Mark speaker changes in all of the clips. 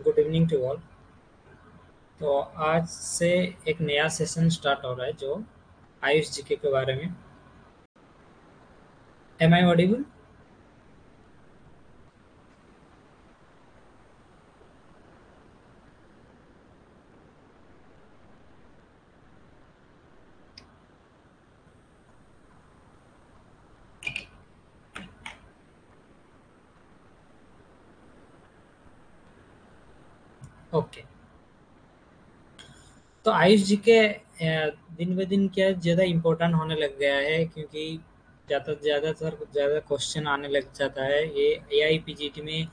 Speaker 1: Good evening to all. तो आज से एक नया सेशन स्टार्ट हो रहा है जो आयुष जीके के बारे में। Am I audible? ओके। तो आयुष जीके दिन ब दिन क्या ज़्यादा इम्पोर्टेंट होने लग गया है, क्योंकि ज़्यादा क्वेश्चन आने लग जाता है। ये AIPGT में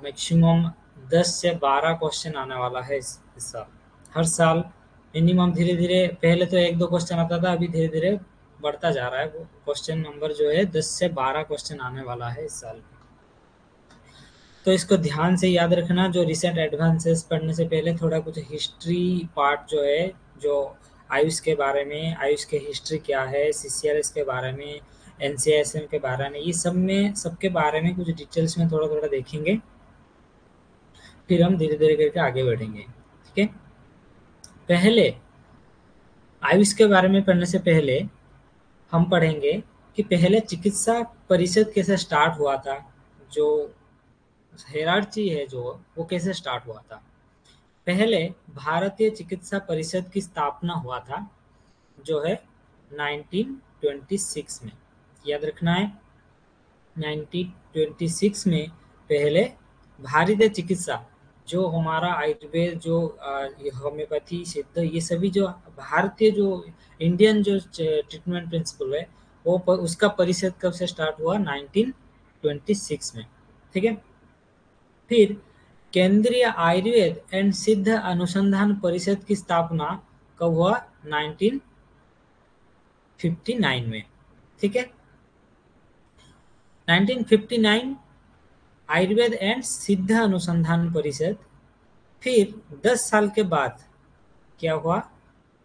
Speaker 1: मैक्सिमम 10 से 12 क्वेश्चन आने वाला है इस साल। हर साल मिनिमम धीरे धीरे, पहले तो 1-2 क्वेश्चन आता था, अभी धीरे धीरे बढ़ता जा रहा है। वो क्वेश्चन नंबर जो है 10 से 12 क्वेश्चन आने वाला है इस साल। तो इसको ध्यान से याद रखना। जो रिसेंट एडवांसेस पढ़ने से पहले थोड़ा कुछ हिस्ट्री पार्ट जो है, जो आयुष के बारे में, आयुष के हिस्ट्री क्या है, CCRS के बारे में, NCISM के बारे में, ये सबके बारे में कुछ डिटेल्स में थोड़ा थोड़ा देखेंगे। फिर हम धीरे धीरे करके आगे बढ़ेंगे। ठीक है। पहले आयुष के बारे में पढ़ने से पहले हम पढ़ेंगे कि पहले चिकित्सा परिषद कैसे स्टार्ट हुआ था। जो हेरार्ची है जो वो कैसे स्टार्ट हुआ था। पहले भारतीय चिकित्सा परिषद की स्थापना हुआ था, जो है 1926 में। याद रखना है, 1926 में पहले भारतीय चिकित्सा, जो हमारा आयुर्वेद, जो होम्योपैथी, सिद्ध, ये सभी जो भारतीय, जो इंडियन जो ट्रीटमेंट प्रिंसिपल है, वो उसका परिषद कब से स्टार्ट हुआ? 1926 में। ठीक है। फिर केंद्रीय आयुर्वेद एंड सिद्ध अनुसंधान परिषद की स्थापना कब हुआ? 1959 में। ठीक है। 1959 आयुर्वेद एंड सिद्ध अनुसंधान परिषद। फिर 10 साल के बाद क्या हुआ?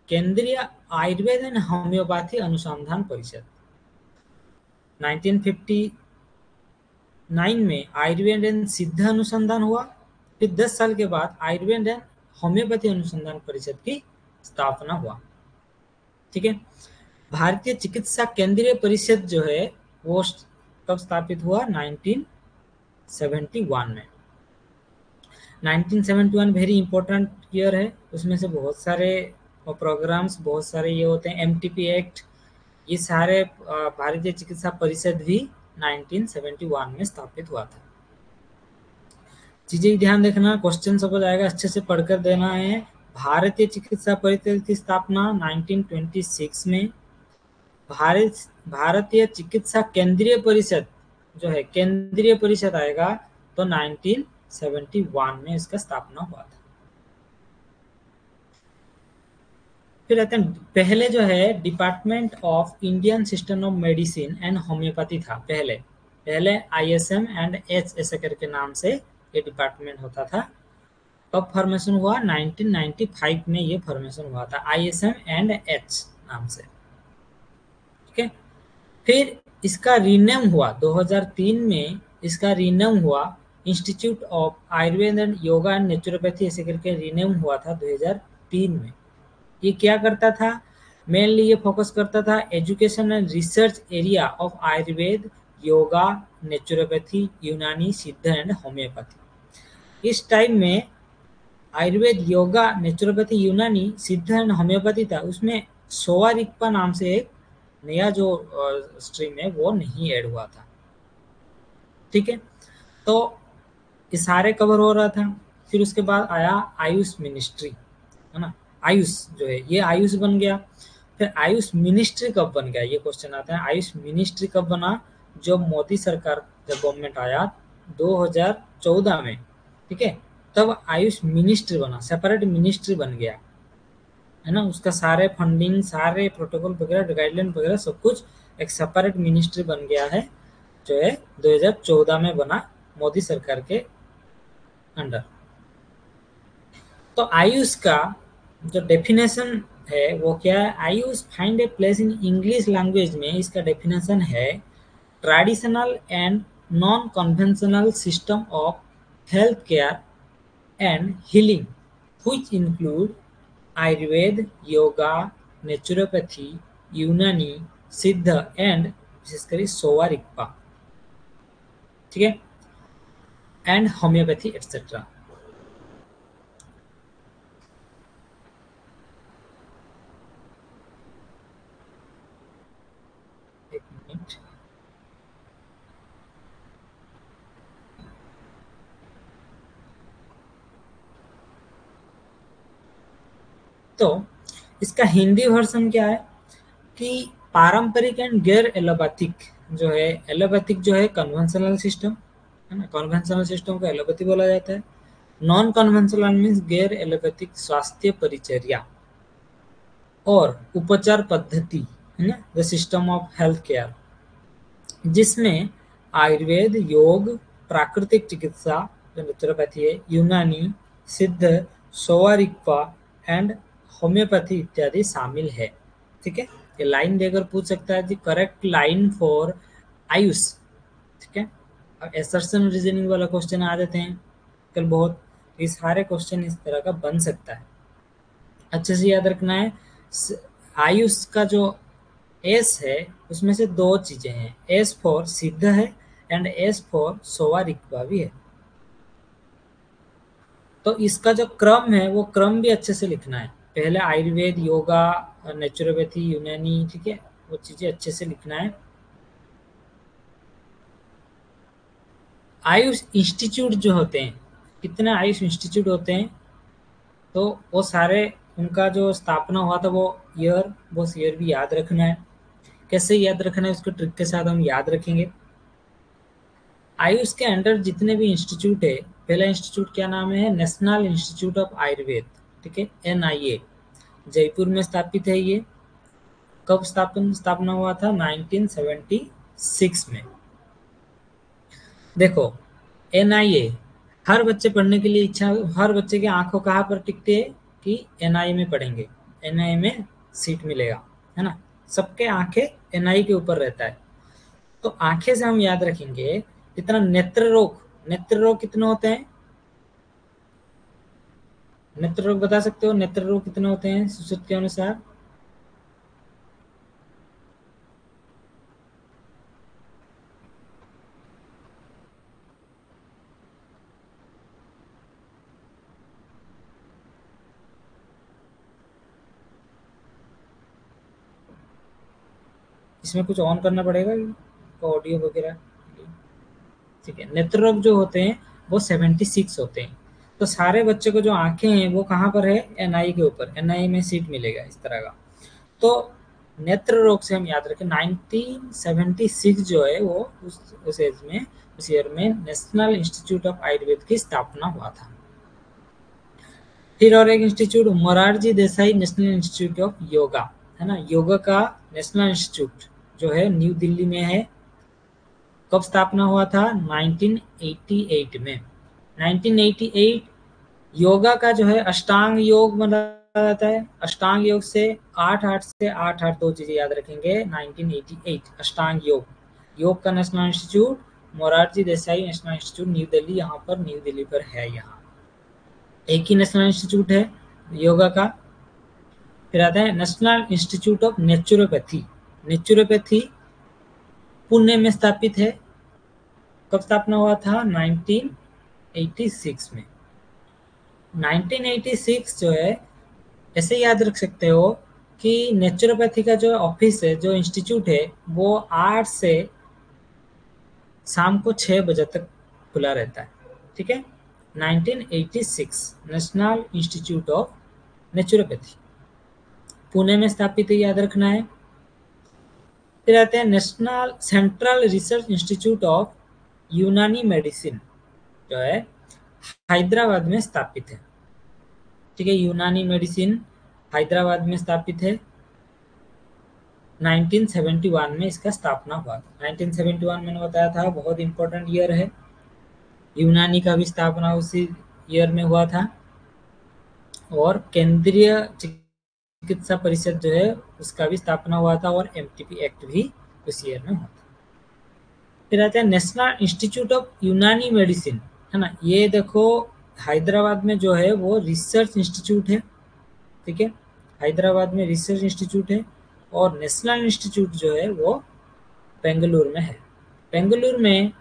Speaker 1: केंद्रीय आयुर्वेद एंड होम्योपैथी अनुसंधान परिषद। 1959 में आयुर्वेद एंड सिद्ध अनुसंधान हुआ। फिर 10 साल के बाद आयुर्वेद एंड होम्योपैथी अनुसंधान परिषद की स्थापना हुआ। ठीक है। भारतीय चिकित्सा केंद्रीय परिषद जो है वो कब स्थापित हुआ? 1971 में। 1971 वेरी इंपॉर्टेंट ईयर है। उसमें से बहुत सारे प्रोग्राम्स, बहुत सारे ये होते हैं, MTP एक्ट, ये सारे भारतीय चिकित्सा परिषद भी 1971 में स्थापित हुआ था। चीजें ध्यान देखना, क्वेश्चन समझ आएगा, अच्छे से पढ़कर देना है। भारतीय चिकित्सा परिषद की स्थापना 1926 में। भारतीय चिकित्सा केंद्रीय परिषद जो है, केंद्रीय परिषद आएगा तो 1971 में इसका स्थापना हुआ था। फिर आते हैं, पहले जो है department of Indian system of medicine and homeopathy था। पहले ISM एंड H ऐसे करके नाम से ये डिपार्टमेंट होता था। कब फॉर्मेशन हुआ? 1995 में ये फॉर्मेशन हुआ था, ISM एंड H नाम से। ठीक है। फिर इसका रीनेम हुआ 2003 में, इसका रीनेम हुआ institute of Ayurveda and yoga and naturopathy ऐसे करके रीनेम हुआ था 2003 में। ये क्या करता था? मेनली ये फोकस करता था education and research area of Ayurveda, yoga, naturopathy, यूनानी, सिद्ध एंड होम्योपैथी। इस टाइम में आयुर्वेद, योगा, नेचुरोपैथी, यूनानी, सिद्ध एंड होम्योपैथी था। उसमें सोवा रिक्पा नाम से एक नया जो स्ट्रीम है वो नहीं ऐड हुआ था। ठीक है। तो ये सारे कवर हो रहा था। फिर उसके बाद आया आयुष मिनिस्ट्री, है ना। आयुष जो है ये आयुष बन गया। फिर आयुष मिनिस्ट्री कब बन गया, ये क्वेश्चन आता है। आयुष मिनिस्ट्री कब बना? जब मोदी सरकार, जब गवर्नमेंट आया 2014 में, ठीक है, तब आयुष मिनिस्ट्री बना, सेपरेट मिनिस्ट्री बन गया, है ना। उसका सारे फंडिंग, सारे प्रोटोकॉल वगैरह, गाइडलाइन वगैरह सब कुछ एक सेपरेट मिनिस्ट्री बन गया है, जो है 2014 में बना मोदी सरकार के अंडर। तो आयुष का जो डेफिनेशन है वो क्या है? Ayush find a place in English language में इसका डेफिनेशन है traditional and non conventional system of health care and healing, which include Ayurveda, yoga, naturopathy, Unani, सिद्ध एंड विशेषकर सोवा रिक्पा, ठीक है, एंड होम्योपैथी एटसेट्रा। एक मिनट, तो इसका हिंदी वर्जन क्या है कि पारंपरिक एंड गैर एलोपैथिक जो है, एलोपैथिक जो है कन्वेंशनल सिस्टम है ना, कन्वेंशनल सिस्टम को एलोपैथी बोला जाता है। नॉन कन्वेंशनल मीन्स गैर एलोपैथिक स्वास्थ्य परिचर्या और उपचार पद्धति है ना, the system of health care, जिसमें आयुर्वेद, योग, प्राकृतिक चिकित्सा जो नेचुरोपैथी है, यूनानी, सिद्ध, सोवा एंड होम्योपैथी इत्यादि शामिल है। ठीक है, ये लाइन देकर पूछ सकता है कि करेक्ट लाइन फॉर आयुष। ठीक है, अब एसर्शन रीजनिंग वाला क्वेश्चन आ जाते हैं कल बहुत, ये सारे क्वेश्चन इस तरह का बन सकता है, अच्छे से याद रखना है। आयुष का जो एस है उसमें से दो चीजें हैं, एस फॉर सिद्ध है एंड एस फॉर सोवा रिक्वा भी है। तो इसका जो क्रम है वो क्रम भी अच्छे से लिखना है, पहले आयुर्वेद, योगा, नेचुरोपैथी, यूनानी, ठीक है, वो चीजें अच्छे से लिखना है। आयुष इंस्टीट्यूट जो होते हैं, कितने आयुष इंस्टीट्यूट होते हैं, तो वो सारे उनका जो स्थापना हुआ था वो ईयर भी याद रखना है। कैसे याद रखना है उसको ट्रिक के साथ हम याद रखेंगे। आयुष के अंडर जितने भी इंस्टीट्यूट है, पहला इंस्टीट्यूट क्या नाम है, नेशनल इंस्टीट्यूट ऑफ आयुर्वेद, ठीक है, NIA, जयपुर में स्थापित है ये। कब स्थापना हुआ था, 1976 में। देखो NIA, हर बच्चे पढ़ने के लिए इच्छा, हर बच्चे की आंखों कहाँ पर टिकती है कि NIA में पढ़ेंगे, NIA में सीट मिलेगा, है ना, सबके आंखें NIA के ऊपर रहता है। तो आंखें से हम याद रखेंगे जितना नेत्र रोग कितने होते हैं, नेत्र रोग बता सकते हो, नेत्र रोग कितने होते हैं सुश्रुत के अनुसार? इसमें कुछ ऑन करना पड़ेगा ऑडियो वगैरह, ठीक है। नेत्र रोग जो होते हैं वो 76 होते हैं। तो सारे बच्चे को जो आंखें हैं वो कहाँ पर है, NIA के ऊपर, NIA में सीट मिलेगा इस तरह का। तो नेत्र रोग से हम याद रखें 1976 जो है वो उस एज में, उस ईयर में नेशनल इंस्टीट्यूट ऑफ आयुर्वेद की स्थापना हुआ था। फिर और एक institute Morarji Desai national institute of yoga, है ना, योगा का नेशनल इंस्टीट्यूट जो है न्यू दिल्ली में है। कब स्थापना हुआ था, 1988 में। 1988 योगा का जो है अष्टांग योग बना जाता है। अष्टांग योग से 8 दो चीजें याद रखेंगे। 1988 अष्टांग योग, योग का national institute Morarji Desai national institute new Delhi, यहाँ पर न्यू दिल्ली पर है, यहाँ एक ही नेशनल इंस्टीट्यूट है योगा का। फिर आता है national institute of naturopathy, naturopathy Pune में स्थापित है। कब स्थापना हुआ था, 1986 में। 1986 जो है ऐसे याद रख सकते हो कि नेचुरोपैथी का जो ऑफिस है, जो इंस्टीट्यूट है, वो 8 से शाम को 6 बजे तक खुला रहता है, ठीक है। 1986 national institute of naturopathy Pune में स्थापित है, याद रखना है। फिर आते हैं national central research institute of Unani medicine, जो है हैदराबाद में स्थापित है, ठीक है। यूनानी मेडिसिन हैदराबाद में स्थापित है। 1971 में इसका स्थापना हुआ था। 1971 मैंने बताया था बहुत इंपॉर्टेंट ईयर है। यूनानी का भी स्थापना उसी ईयर में हुआ था, और केंद्रीय चिकित्सा परिषद जो है उसका भी स्थापना हुआ था, और MTP एक्ट भी उस ईयर में हुआ था। फिर आता है national institute of Unani medicine, है ना, ये देखो हैदराबाद में जो है वो रिसर्च इंस्टीट्यूट है, ठीक है, हैदराबाद में रिसर्च इंस्टीट्यूट है। और नेशनल इंस्टीट्यूट जो है वो बेंगलुरु में है। बेंगलुरु में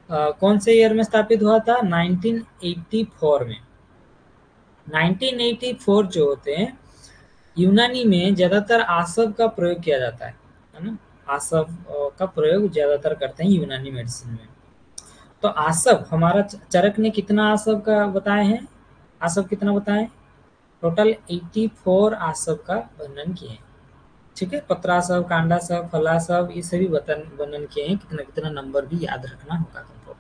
Speaker 1: कौन से ईयर में स्थापित हुआ था? 1984 में। 1984 जो होते हैं, यूनानी में ज्यादातर आसव का प्रयोग किया जाता है ना? आसव का प्रयोग ज्यादातर करते हैं यूनानी मेडिसिन में। तो आसव, हमारा चरक ने कितना आसव का बताए हैं? आसव कितना बताए? टोटल 84 आसव का वर्णन किए हैं, ठीक है। पत्रासव, कांडासव, फलासव, ये सभी वर्णन किए हैं। कितना कितना नंबर भी याद रखना होगा तुमको,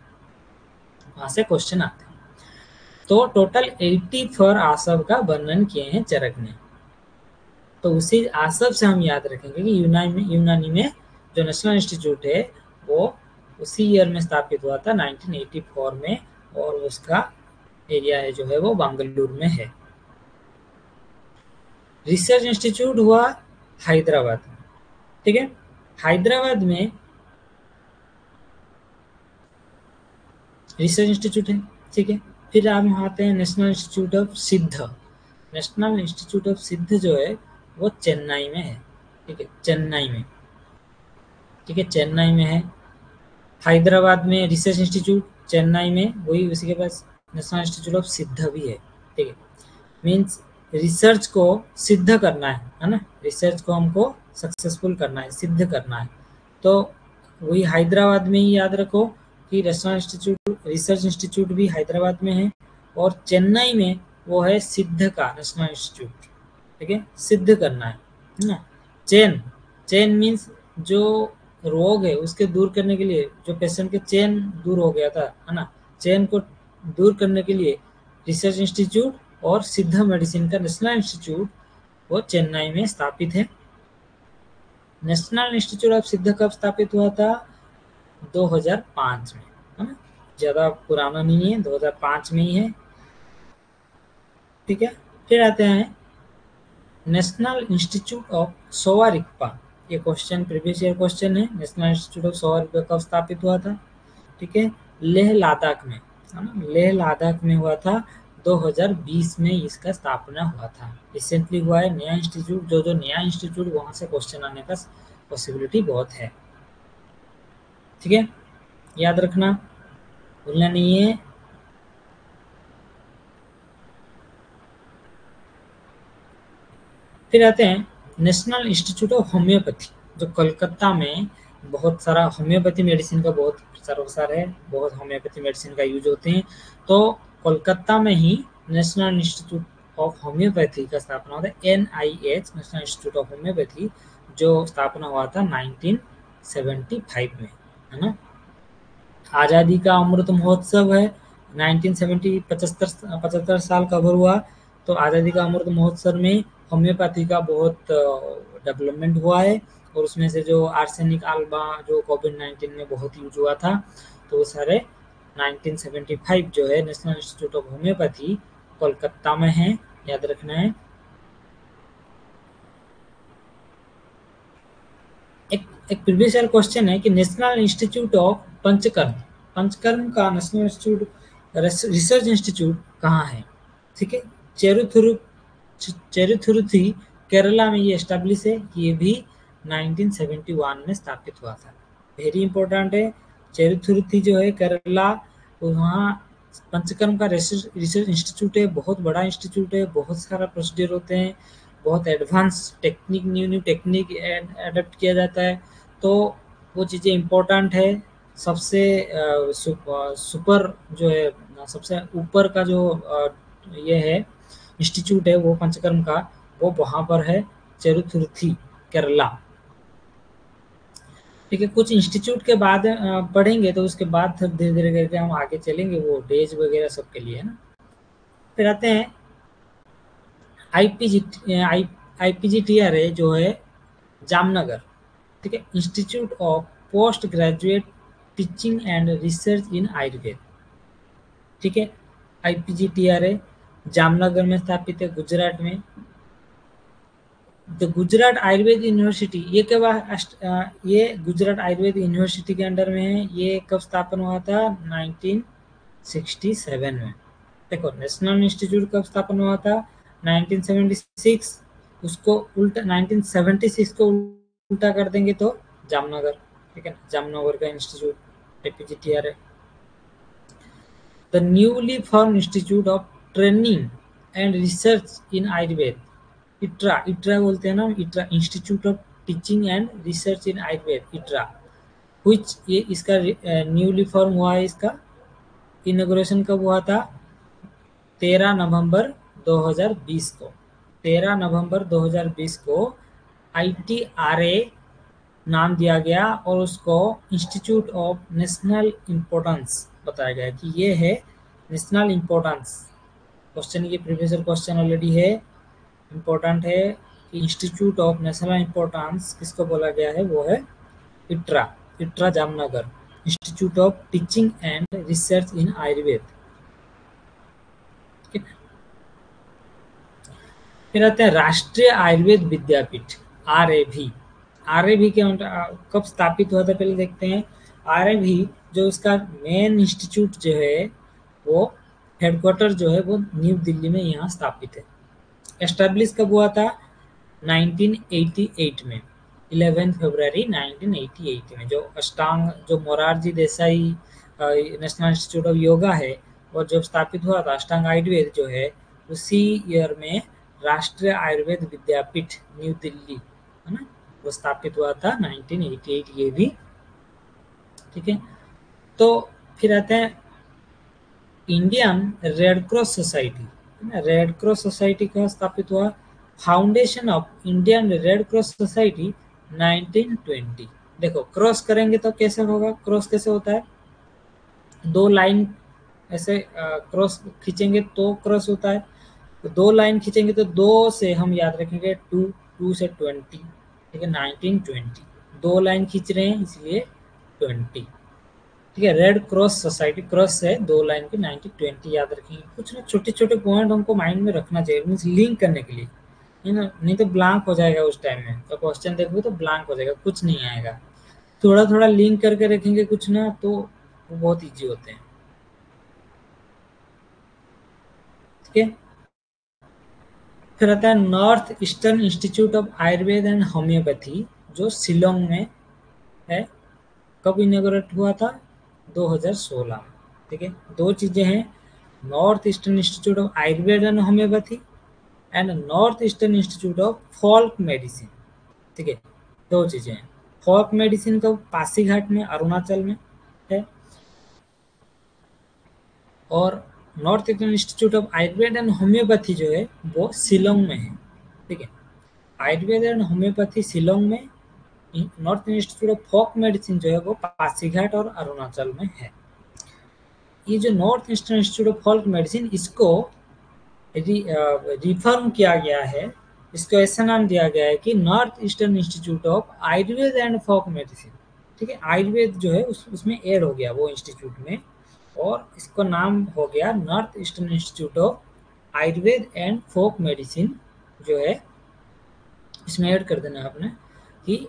Speaker 1: वहां से क्वेश्चन आते हैं। तो टोटल 84 आसव का वर्णन किए हैं चरक ने। तो उसी आसव से हम याद रखेंगे कि यूनानी में जो नेशनल इंस्टीट्यूट है वो उसी ईयर में स्थापित हुआ था, 1984 में, और उसका एरिया है जो है वो बेंगलुरु में है। रिसर्च इंस्टीट्यूट हुआ हैदराबाद में, ठीक है। हैदराबाद में रिसर्च इंस्टीट्यूट है, ठीक है। फिर हम आते हैं national institute of Siddha. National institute of सिद्ध जो है वो चेन्नई में है, ठीक है, चेन्नई में, ठीक है, चेन्नई में है। हैदराबाद में रिसर्च इंस्टीट्यूट, चेन्नई में वही, उसी के पास नेशनल इंस्टीट्यूट ऑफ सिद्ध भी है, ठीक है। मीन्स रिसर्च को सिद्ध करना है ना? रिसर्च को हमको सक्सेसफुल करना है, सिद्ध करना है। तो वही हैदराबाद में ही याद रखो कि नेशनल इंस्टीट्यूट, रिसर्च इंस्टीट्यूट भी हैदराबाद में है, और चेन्नई में वो है सिद्ध का नेशनल इंस्टीट्यूट, ठीक है, सिद्ध करना है ना? चेन, चेन मीन्स जो रोग है उसके दूर करने के लिए, जो पेशेंट के चेन दूर हो गया था, है ना, चेन को दूर करने के लिए रिसर्च इंस्टीट्यूट और सिद्ध मेडिसिन का नेशनल इंस्टीट्यूट वो चेन्नई में स्थापित है। नेशनल इंस्टीट्यूट ऑफ सिद्ध कब स्थापित हुआ था? 2005 में, है ना? ज्यादा पुराना नहीं है, 2005 में ही है, ठीक है। फिर आते हैं नेशनल इंस्टीट्यूट ऑफ सोवा-रिगपा। ये क्वेश्चन प्रीवियस ईयर क्वेश्चन है। नेशनल इंस्टीट्यूट ऑफ सोवा-रिगपा कब स्थापित हुआ था? ठीक है, लेह लद्दाख में, है ना? लेह लद्दाख में हुआ था, 2020 में इसका स्थापना हुआ था। रिसेंटली हुआ है नया इंस्टीट्यूट। जो नया इंस्टीट्यूट, वहां से क्वेश्चन आने का पॉसिबिलिटी बहुत है, ठीक है, याद रखना, भूलना नहीं है। फिर आते हैं नेशनल इंस्टीट्यूट ऑफ होम्योपैथी, जो कोलकाता में बहुत सारा होम्योपैथी मेडिसिन का बहुत प्रसार है, बहुत होम्योपैथी मेडिसिन का यूज होते हैं। तो कोलकाता में ही नेशनल इंस्टीट्यूट ऑफ होम्योपैथी का स्थापना होता है, NIH, national institute of homeopathy, जो स्थापना हुआ था 1975 में, है ना? आज़ादी का अमृत महोत्सव है, 1970, 75 साल कवर हुआ। तो आज़ादी का अमृत महोत्सव में होम्योपैथी का बहुत डेवलपमेंट हुआ है, और उसमें से जो आर्सेनिक आल्बा जो कोविड-19 में बहुत यूज हुआ था, तो वो सारे 1975 जो है national institute of homeopathy Kolkata में है, याद रखना है। एक प्रीवियस ईयर क्वेश्चन है कि national institute of panchakarma, panchakarma का नेशनल इंस्टीट्यूट, रिसर्च इंस्टीट्यूट कहाँ है? ठीक है, चेरुथुरुथी, केरला में ये एस्टेब्लिश है। ये भी 1971 में स्थापित हुआ था। वेरी इंपॉर्टेंट है। चेरुथुरुथी जो है केरला, वहाँ पंचकर्म का रिसर्च इंस्टीट्यूट है, बहुत बड़ा इंस्टीट्यूट है, बहुत सारा प्रोसीजर होते हैं, बहुत advance technique, new technique adopt किया जाता है। तो वो चीज़ें इम्पोर्टेंट है। सबसे सुपर जो है, सबसे ऊपर का जो ये है इंस्टीट्यूट है वो पंचकर्म का, वो वहाँ पर है, चेरुथुरुथी, केरला, ठीक है। कुछ इंस्टीट्यूट के बाद पढ़ेंगे, तो उसके बाद फिर धीरे धीरे करके हम आगे चलेंगे, वो डेज वगैरह सब के लिए, है ना। फिर आते हैं IPGTR है जो है जामनगर, ठीक है, institute of post graduate teaching and research in Ayurveda, ठीक है। IPGTR है, जामनगर में स्थापित है, गुजरात में। द गुजरात आयुर्वेद यूनिवर्सिटी, ये गुजरात आयुर्वेद यूनिवर्सिटी के अंडर में है। ये कब स्थापन हुआ था? 1967 में, देखो नेशनल इंस्टीट्यूट कब स्थापन हुआ था 1976, उसको उल्टा 1976 को उल्टा कर देंगे तो जामनगर, ठीक है ना, जामनगर का इंस्टीट्यूट एपीजीटीआर है। The newly form institute of training and research in Ayurveda, ITRA, ITRA बोलते हैं ना, ITRA institute of teaching and research in Ayurveda, ITRA, which ये इसका न्यूली फॉर्म हुआ है, इसका इनॉग्रेशन कब हुआ था 13 नवंबर 2020 को, 13 नवंबर 2020 को आईटीआरए नाम दिया गया और उसको इंस्टीट्यूट ऑफ नेशनल इम्पोर्टेंस बताया गया कि ये है नेशनल इम्पोर्टेंस। क्वेश्चन ये प्रीवियस क्वेश्चन ऑलरेडी है, इम्पोर्टेंट है कि इंस्टीट्यूट ऑफ नेशनल इम्पोर्टेंस किसको बोला गया है, वो है ITRA, ITRA Jamnagar, institute of teaching and research in Ayurveda. फिर आते हैं राष्ट्रीय आयुर्वेद विद्यापीठ, आरएवी, आरएवी के कब स्थापित हुआ था पहले देखते हैं। आरएवी जो उसका मेन इंस्टीट्यूट जो है वो हेडक्वार्टर जो है वो न्यू दिल्ली में यहाँ स्थापित है। एस्टेब्लिश कब हुआ था 1988 में, 11 फरवरी 1988 में, जो अष्टांग जो Morarji Desai national institute of yoga है और जब स्थापित हुआ था अष्टांग आयुर्वेद जो है उसी ईयर में राष्ट्रीय आयुर्वेद विद्यापीठ न्यू दिल्ली है ना, वो स्थापित हुआ था 1988 ये भी, ठीक है। तो फिर आते हैं Indian red cross society, red cross society का स्थापित हुआ, foundation of Indian red cross society 1920। देखो क्रॉस करेंगे तो कैसे होगा, क्रॉस कैसे होता है, दो लाइन ऐसे क्रॉस खींचेंगे तो क्रॉस होता है, तो दो लाइन खींचेंगे तो दो से हम याद रखेंगे 2, 2 से 20, ठीक है 1920, दो लाइन खींच रहे हैं इसलिए 20, ठीक है। रेड क्रॉस सोसाइटी, क्रॉस है दो लाइन की, 1920 याद रखेंगे। कुछ ना छोटे छोटे पॉइंट हमको माइंड में रखना चाहिए, मीन्स लिंक करने के लिए, है ना, नहीं तो ब्लैंक हो जाएगा उस टाइम में, तो क्वेश्चन देखोगे तो ब्लैंक हो जाएगा, कुछ नहीं आएगा। थोड़ा थोड़ा लिंक करके रखेंगे कुछ ना तो वो बहुत ईजी होते हैं, ठीक है। फिर आता है north eastern institute of Ayurveda and homeopathy जो शिलोंग में है, कब इनॉग्रेट हुआ था 2016, ठीक है। दो चीजें हैं, north eastern institute of Ayurveda and homeopathy and north eastern institute of folk medicine, ठीक है, दो चीजें हैं। फोल्क मेडिसिन का पासीघाट में अरुणाचल में है और north eastern institute of Ayurveda and homeopathy जो है वो शिलोंग में है, ठीक है। आयुर्वेद एंड होम्योपैथी शिलोंग में, north institute of folk medicine जो है वो पासीघाट और अरुणाचल में है। ये जो north eastern institute of folk medicine इसको रिफॉर्म किया गया है, इसको ऐसा नाम दिया गया है कि north eastern institute of Ayurveda and folk medicine, ठीक है। आयुर्वेद जो है उसमें ऐड हो गया वो इंस्टीट्यूट में और इसको नाम हो गया north eastern institute of Ayurveda and folk medicine जो है, इसमें ऐड कर देना आपने कि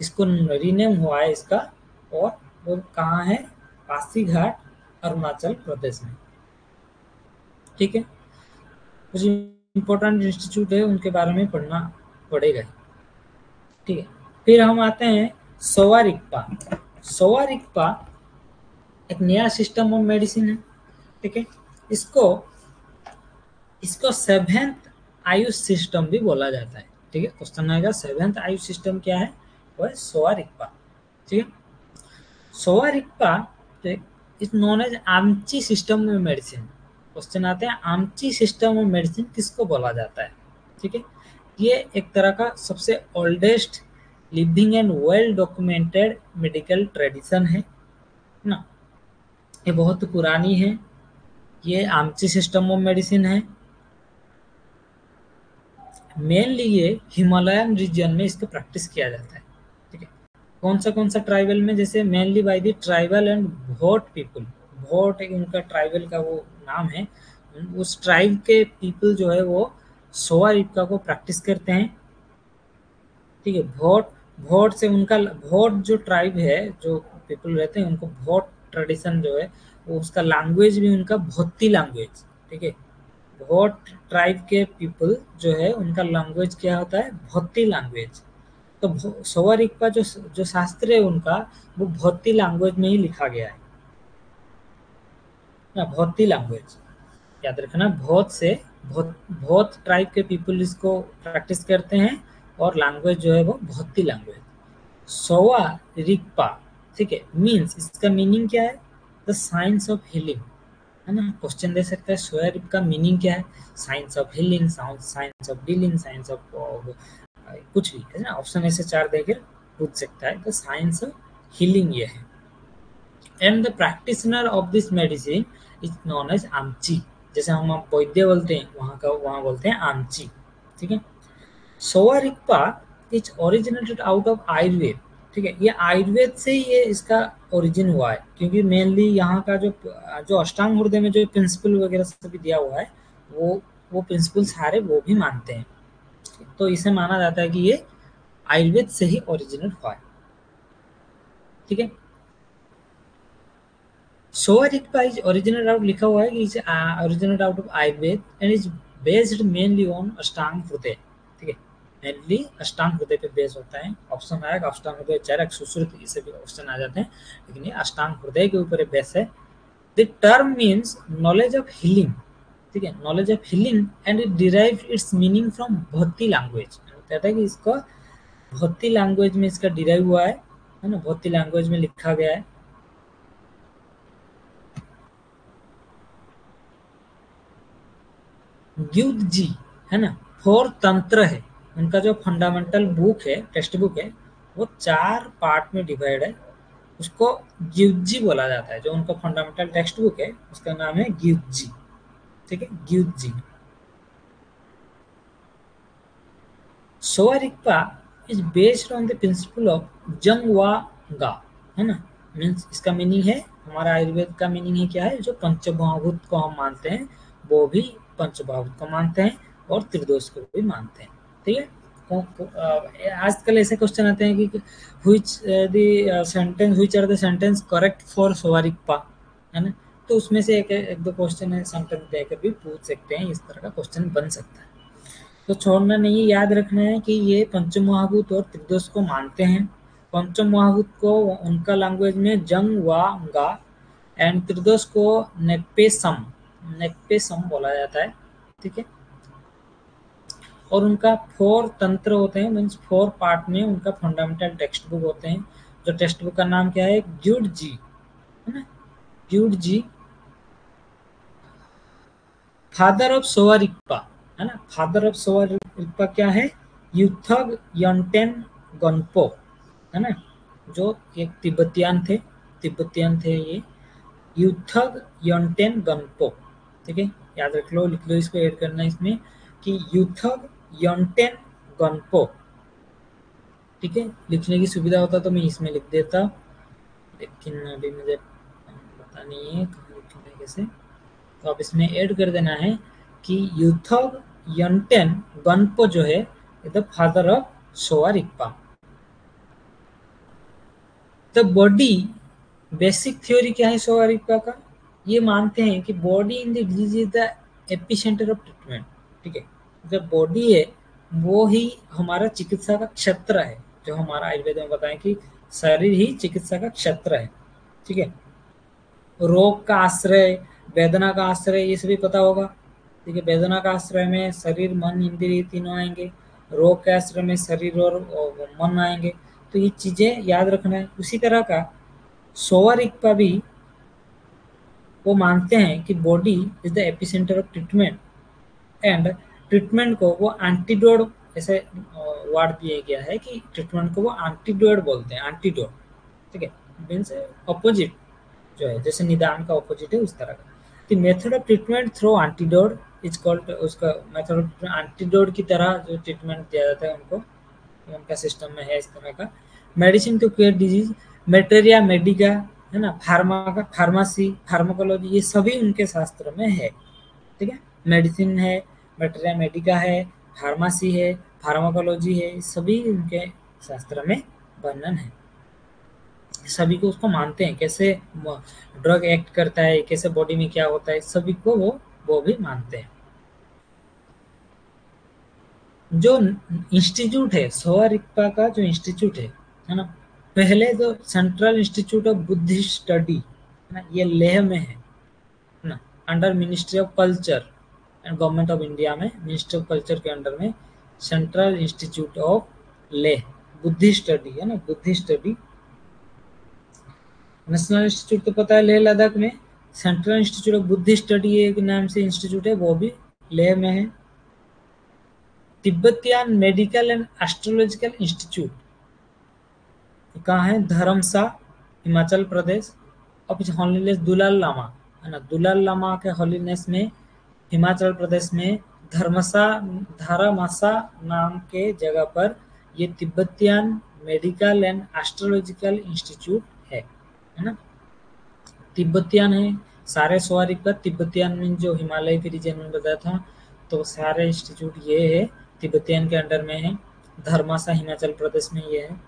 Speaker 1: इसको रीनेम हुआ है इसका, और वो कहाँ है, पासीघाट अरुणाचल प्रदेश में, ठीक है। कुछ इम्पोर्टेंट इंस्टीट्यूट है उनके बारे में पढ़ना पड़ेगा, ठीक है। फिर हम आते हैं सोवा रिगपा, सोवा रिगपा एक नया सिस्टम ऑफ मेडिसिन है, ठीक है। इसको इसको सेवेंथ आयुष सिस्टम भी बोला जाता है, ठीक है। क्वेश्चन आएगा सेवेंथ आयुष सिस्टम क्या है, वो है सोवा रिगपा, ठीक है। Sowa Rigpa is known as आमची सिस्टम ऑफ मेडिसिन। क्वेश्चन आते हैं आमची सिस्टम ऑफ मेडिसिन किसको बोला जाता है, ठीक है। ये एक तरह का सबसे oldest living and well documented medical tradition है ना, ये बहुत पुरानी है, ये आमची सिस्टम ऑफ मेडिसिन है। मेनली ये हिमालयन रीजन में इसको प्रैक्टिस किया जाता है, ठीक है। कौन सा ट्राइबल में, जैसे mainly by the tribal and vote people, vote एक उनका ट्राइबल का वो नाम है, उस ट्राइब के पीपल जो है वो सोवा रिगपा को प्रैक्टिस करते हैं, ठीक है। भोट, भोट से उनका, भोट जो ट्राइब है जो पीपल रहते हैं उनको भोट ट्रेडिशन जो है वो उसका लैंग्वेज भी उनका भोती लैंग्वेज, ठीक है। भोट ट्राइब के पीपल जो है उनका लैंग्वेज क्या होता है, भोती लैंग्वेज। तो सोवा रिग्पा जो जो शास्त्र है उनका, वो भोती लैंग्वेज में ही लिखा गया है ना, भोती लैंग्वेज। याद रखना, भोत से भोत भोत ट्राइब के पीपल इसको प्रैक्टिस करते हैं, और लैंग्वेज जो है वो भोती लैंग्वेज। सोवा रिग्पा, ठीक है, मीन्स इसका मीनिंग क्या है, द साइंस ऑफ हीलिंग, है ना। क्वेश्चन दे सकता है सोया रिग का मीनिंग क्या है, science of healing, science of dealing, science of कुछ भी, है ना। ऑप्शन ऐसे 4 देकर पूछ सकता है, तो साइंस ऑफ हीलिंग ये है। And the practitioner of this medicine is known as amchi. जैसे हम वैद्य बोलते हैं, वहाँ बोलते हैं आमची, ठीक है। Sowa Rigpa is originated out of Ayurveda, ठीक है। ये आयुर्वेद से ही ये इसका ओरिजिन हुआ है, क्योंकि मेनली यहाँ का जो जो अष्टांग हृदय में जो प्रिंसिपल वगैरह सभी दिया हुआ है, वो प्रिंसिपल सारे वो भी मानते हैं। तो इसे माना जाता है कि ये आयुर्वेद से ही ओरिजिनेट हुआ है, ठीक है। Sowa Rigpa is originate out, लिखा हुआ है कि is originate out of Ayurveda and is based mainly on अष्टांग हृदय, ठीक है। मेनली अष्टांग हृदय पे बेस होता है। ऑप्शन आएगा अष्टांग हृदय, चरक, सुश्रुत, इसे भी ऑप्शन आ जाते हैं, लेकिन ये अष्टांग हृदय के ऊपर बेस है। The term means knowledge of healing, ठीक है, knowledge of healing, and it derive it's meaning from Bhauti language. कहता है कि इसको भौती लैंग्वेज में इसका डिराइव हुआ है ना, भौती लैंग्वेज में लिखा गया है। ग्युत जी, है ना, फोर तंत्र है। उनका जो फंडामेंटल बुक है, टेक्स्ट बुक है, वो 4 पार्ट में डिवाइड है। उसको ग्युत बोला जाता है। जो उनका फंडामेंटल टेक्स्ट बुक है उसका नाम है ग्युत, ठीक है, Gyud. Sowa Rigpa is based on the principle of जंग वा गा, है ना। मीन्स इसका मीनिंग है, हमारा आयुर्वेद का मीनिंग है क्या है, जो पंचमहाभूत को हम मानते हैं वो भी पंचमहाभूत को मानते हैं, और त्रिदोष को भी मानते हैं, ठीक है। आजकल ऐसे क्वेश्चन आते हैं कि which the sentence, which are the sentence correct for Sowa Rigpa, है ना। तो उसमें से एक दो क्वेश्चन है, सेंटेंस देकर भी पूछ सकते हैं, इस तरह का क्वेश्चन बन सकता है। तो छोड़ना नहीं, याद रखना है कि ये पंचमहाभूत और त्रिदोष को मानते हैं। पंचमहाभूत को उनका लैंग्वेज में जंग वा गा, एंड त्रिदोष को नेप्पेसम, नेप्पेसम बोला जाता है, ठीक है। और उनका 4 तंत्र होते हैं, मीन्स 4 पार्ट में उनका फंडामेंटल टेक्स्ट बुक होते हैं। जो टेक्स्ट बुक का नाम क्या है, ग्युट जी, है ना, ग्युट जी। फादर ऑफ सोवा रिग्पा, है ना, फादर ऑफ सोवा रिग्पा क्या है, युथग यंटेन गनपो, है ना, जो एक तिब्बतियन थे ये, युथग यंटेन गनपो, ठीक है। याद रख लो, लिख लो, इसको ऐड करना है इसमें कि युथग यंटेन गनपो, ठीक है। लिखने की सुविधा होता तो मैं इसमें लिख देता, लेकिन अभी मुझे पता नहीं है कहाँ लिखना है कैसे। तो आप इसमें ऐड कर देना है कि यूथग यंटेन गनपो जो है the father of Sowa Rigpa. The body, basic theory क्या है सोवा रिग्पा का, ये मानते हैं कि body in the disease is the epicentre of treatment, ठीक है। जब बॉडी है वो ही हमारा चिकित्सा का क्षेत्र है, जो हमारा आयुर्वेद में बताएं कि शरीर ही चिकित्सा का क्षेत्र है, ठीक है। रोग का आश्रय, वेदना का आश्रय, ये सभी पता होगा, ठीक है। वेदना का आश्रय में शरीर मन इंद्रिय तीनों आएंगे, रोग के आश्रय में शरीर और मन आएंगे। तो ये चीजें याद रखना है। उसी तरह का सोवा रिग्पा भी वो मानते हैं कि body is the epicentre of treatment, and treatment को वो एंटीडोट, ऐसे वर्ड दिया गया है कि ट्रीटमेंट को वो एंटीडोट बोलते हैं, एंटीडोट, ठीक है, मीन्स अपोजिट जो है, जैसे निदान का ऑपोजिट है उस तरह का। The method of treatment through antidote is called, उसका मेथड ऑफ एंटीडोट की तरह जो ट्रीटमेंट दिया जाता है उनको, उनका सिस्टम में है इस तरह का। Medicine to care disease, materia medica, है ना, फार्मेसी, फार्माकोलॉजी, ये सभी उनके शास्त्र में है, ठीक है। मेडिसिन है, मेटेरिया मेडिका है, फार्मेसी है, फार्माकोलॉजी है, सभी उनके शास्त्र में वर्णन है। सभी को उसको मानते हैं, कैसे ड्रग एक्ट करता है, कैसे बॉडी में क्या होता है, सभी को वो वो भी मानते हैं। जो इंस्टीट्यूट है सोवा रिगपा का, जो इंस्टीट्यूट है ना, पहले तो central institute of Buddhist study है ना, ये लेह में है ना, under ministry of culture and government of India में, मिनिस्ट्री ऑफ कल्चर के अंडर में central institute of Leh Buddhist study है ना, बुद्धिस्ट स्टडी। नेशनल इंस्टीट्यूट तो पता है लेह लद्दाख में, central institute of Buddhist study एक नाम से इंस्टीट्यूट है, वो भी लेह में है। Tibetan medical and astrological institute कहाँ है? धर्मसा, हिमाचल प्रदेश। और कुछ हॉलीनेस दुलाल लामा है ना, दुलाल लामा के हॉलीनेस में हिमाचल प्रदेश में धर्मसा धारामासा नाम के जगह पर ये Tibetan medical and astrological institute है ना। तिब्बतियन है सारे सवारी का, तिब्बतियन मीन जो हिमालय के रीजन में बताया था, तो सारे इंस्टीट्यूट ये है तिब्बतियन के अंडर में है। धर्मासा हिमाचल प्रदेश में ये है।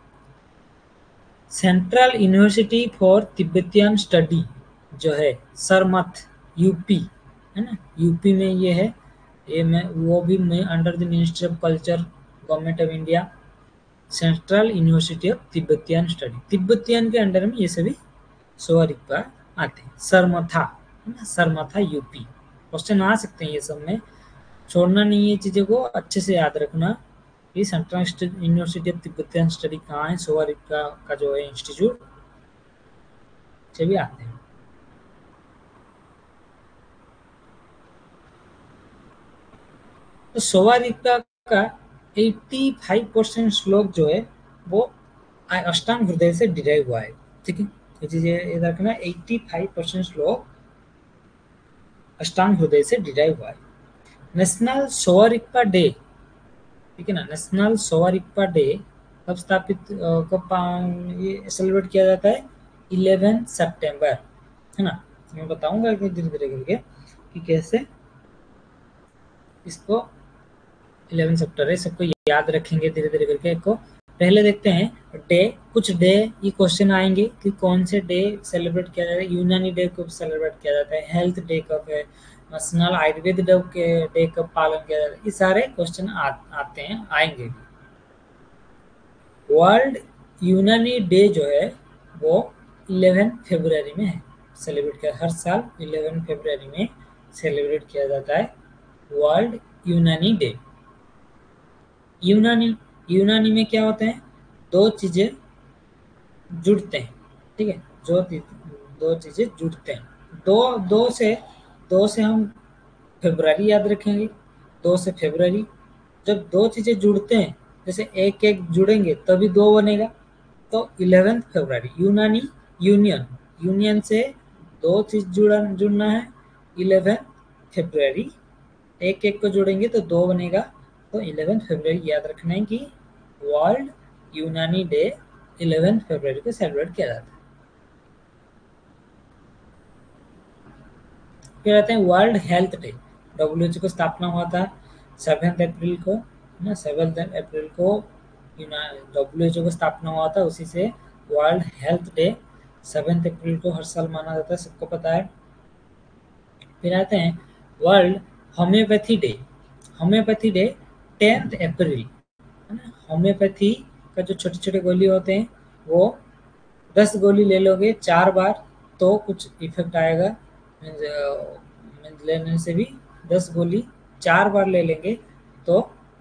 Speaker 1: Central university for Tibetan study जो है सरमथ यूपी है ना, यूपी में ये है। ये में वो भी में under the ministry of culture government of India. Central university of Tibetan study, Tibetan के अंडर में ये सभी सोवा रिगपा आते हैं। सरमथा है ना, सरमथा यूपी। क्वेश्चन आ सकते हैं ये सब में, छोड़ना नहीं है चीज़ों को, अच्छे से याद रखना कि central university of Tibetan study कहाँ है, सोवा रिगपा का जो है इंस्टीट्यूट से भी आते हैं। तो सोवा रिगपा का 85% श्लोक जो है वो अष्टांग हृदय से डिराइव हुआ है। ठीक है, ये चीजें याद रखना, 85% श्लोक अष्टांग हृदय से डिराइव हुआ है। नेशनल सोवा रिगपा डे, ठीक है ना, नेशनल सोवा रिगपा डे कब स्थापित ये सेलिब्रेट किया जाता है? 11 सितंबर है ना। मैं बताऊंगा धीरे धीरे करके कि कैसे इसको 11 सितंबर है, सबको याद रखेंगे धीरे धीरे करके को। पहले देखते हैं डे, कुछ डे ये क्वेश्चन आएंगे कि कौन से डे सेलिब्रेट किया जाता है। यूनानी डे कब सेलिब्रेट किया जाता है, हेल्थ डे कब है, नेशनल आयुर्वेद डे कब पालन किया जाता है, ये सारे क्वेश्चन आते हैं, आएंगे भी। वर्ल्ड यूनानी डे जो है वो 11 फरवरी में है, सेलिब्रेट किया, हर साल 11 फरवरी में सेलिब्रेट किया जाता है वर्ल्ड यूनानी डे। यूनानी में क्या होते हैं? दो चीजें जुड़ते हैं, ठीक है, जो दो चीजें जुड़ते हैं, दो से हम फरवरी याद रखेंगे, 2 से फरवरी। जब दो चीजें जुड़ते हैं, जैसे एक एक जुड़ेंगे तभी दो बनेगा, तो 11 फरवरी यूनानी यूनियन से दो चीज जुड़ना है, 11 फरवरी। एक एक को जोड़ेंगे तो दो बनेगा, तो 11 फरवरी याद रखना है कि वर्ल्ड यूनानी डे 11 फरवरी को सेलिब्रेट किया जाता है। फिर आते हैं वर्ल्ड हेल्थ डे। डब्ल्यूएचओ को स्थापना हुआ था 7 अप्रैल को ना, 7 अप्रैल को डब्ल्यूएचओ को स्थापना हुआ था, उसी से वर्ल्ड हेल्थ डे 7 अप्रैल को हर साल माना जाता है, सबको पता है। फिर आते हैं world homeopathy day. Homeopathy day 10 अप्रैल है ना। होम्योपैथी का जो छोटे छोटे गोली होते हैं वो 10 गोली ले लोगे 4 बार तो कुछ इफेक्ट आएगा, लेने से भी 10 गोली 4 बार ले लेंगे तो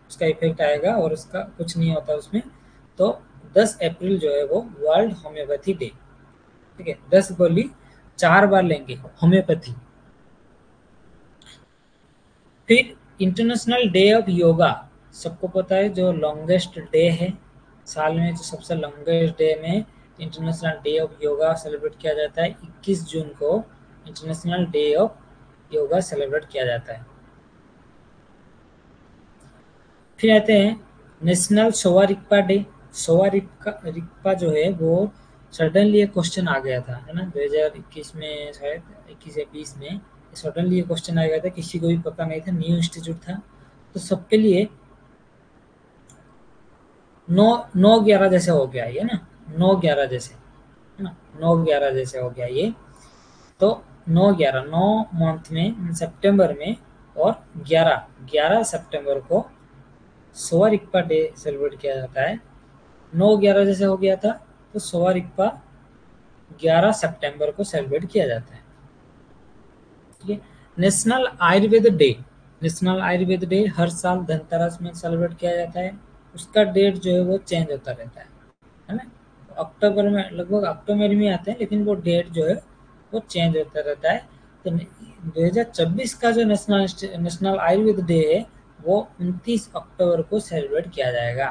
Speaker 1: उसका इफेक्ट आएगा, और उसका कुछ नहीं होता उसमें। तो 10 अप्रैल जो है वो वर्ल्ड होम्योपैथी डे, ठीक है, 10 गोली 4 बार लेंगे होम्योपैथी। फिर इंटरनेशनल डे ऑफ योगा, सबको पता है जो लॉन्गेस्ट डे है साल में, जो सबसे लॉन्गेस्ट डे में international day of yoga celebrate किया जाता है। 21 जून को international day of yoga celebrate किया जाता है। फिर आते हैं नेशनल सोवा रिगपा डे। सोवा रिगपा जो है वो सडनली एक क्वेश्चन आ गया था है ना, 2021 में, शायद 21 या 20 में सडनली ये क्वेश्चन आ गया था, किसी को भी पता नहीं था, न्यू इंस्टीट्यूट था, तो सबके लिए 9-11 जैसे हो गया ये ना, 9-11 जैसे है ना, 9-11 जैसे हो गया ये। तो 9 मंथ में सितंबर में, और 11 सितंबर को सोवा रिग्पा डे सेलिब्रेट किया जाता है। 9/11 जैसे हो गया था, तो सोवा रिग्पा 11 सितंबर को सेलिब्रेट किया जाता है। ठीक है। National Ayurveda day, national Ayurveda day हर साल धनतेरस में सेलिब्रेट किया जाता है। उसका डेट जो है वो चेंज होता रहता है ना। अक्टूबर में, लगभग अक्टूबर में आते हैं, लेकिन वो डेट जो है वो चेंज होता रहता है। तो 2024 का जो नेशनल आयुर्वेद डे है वो 29 अक्टूबर को सेलिब्रेट किया जाएगा।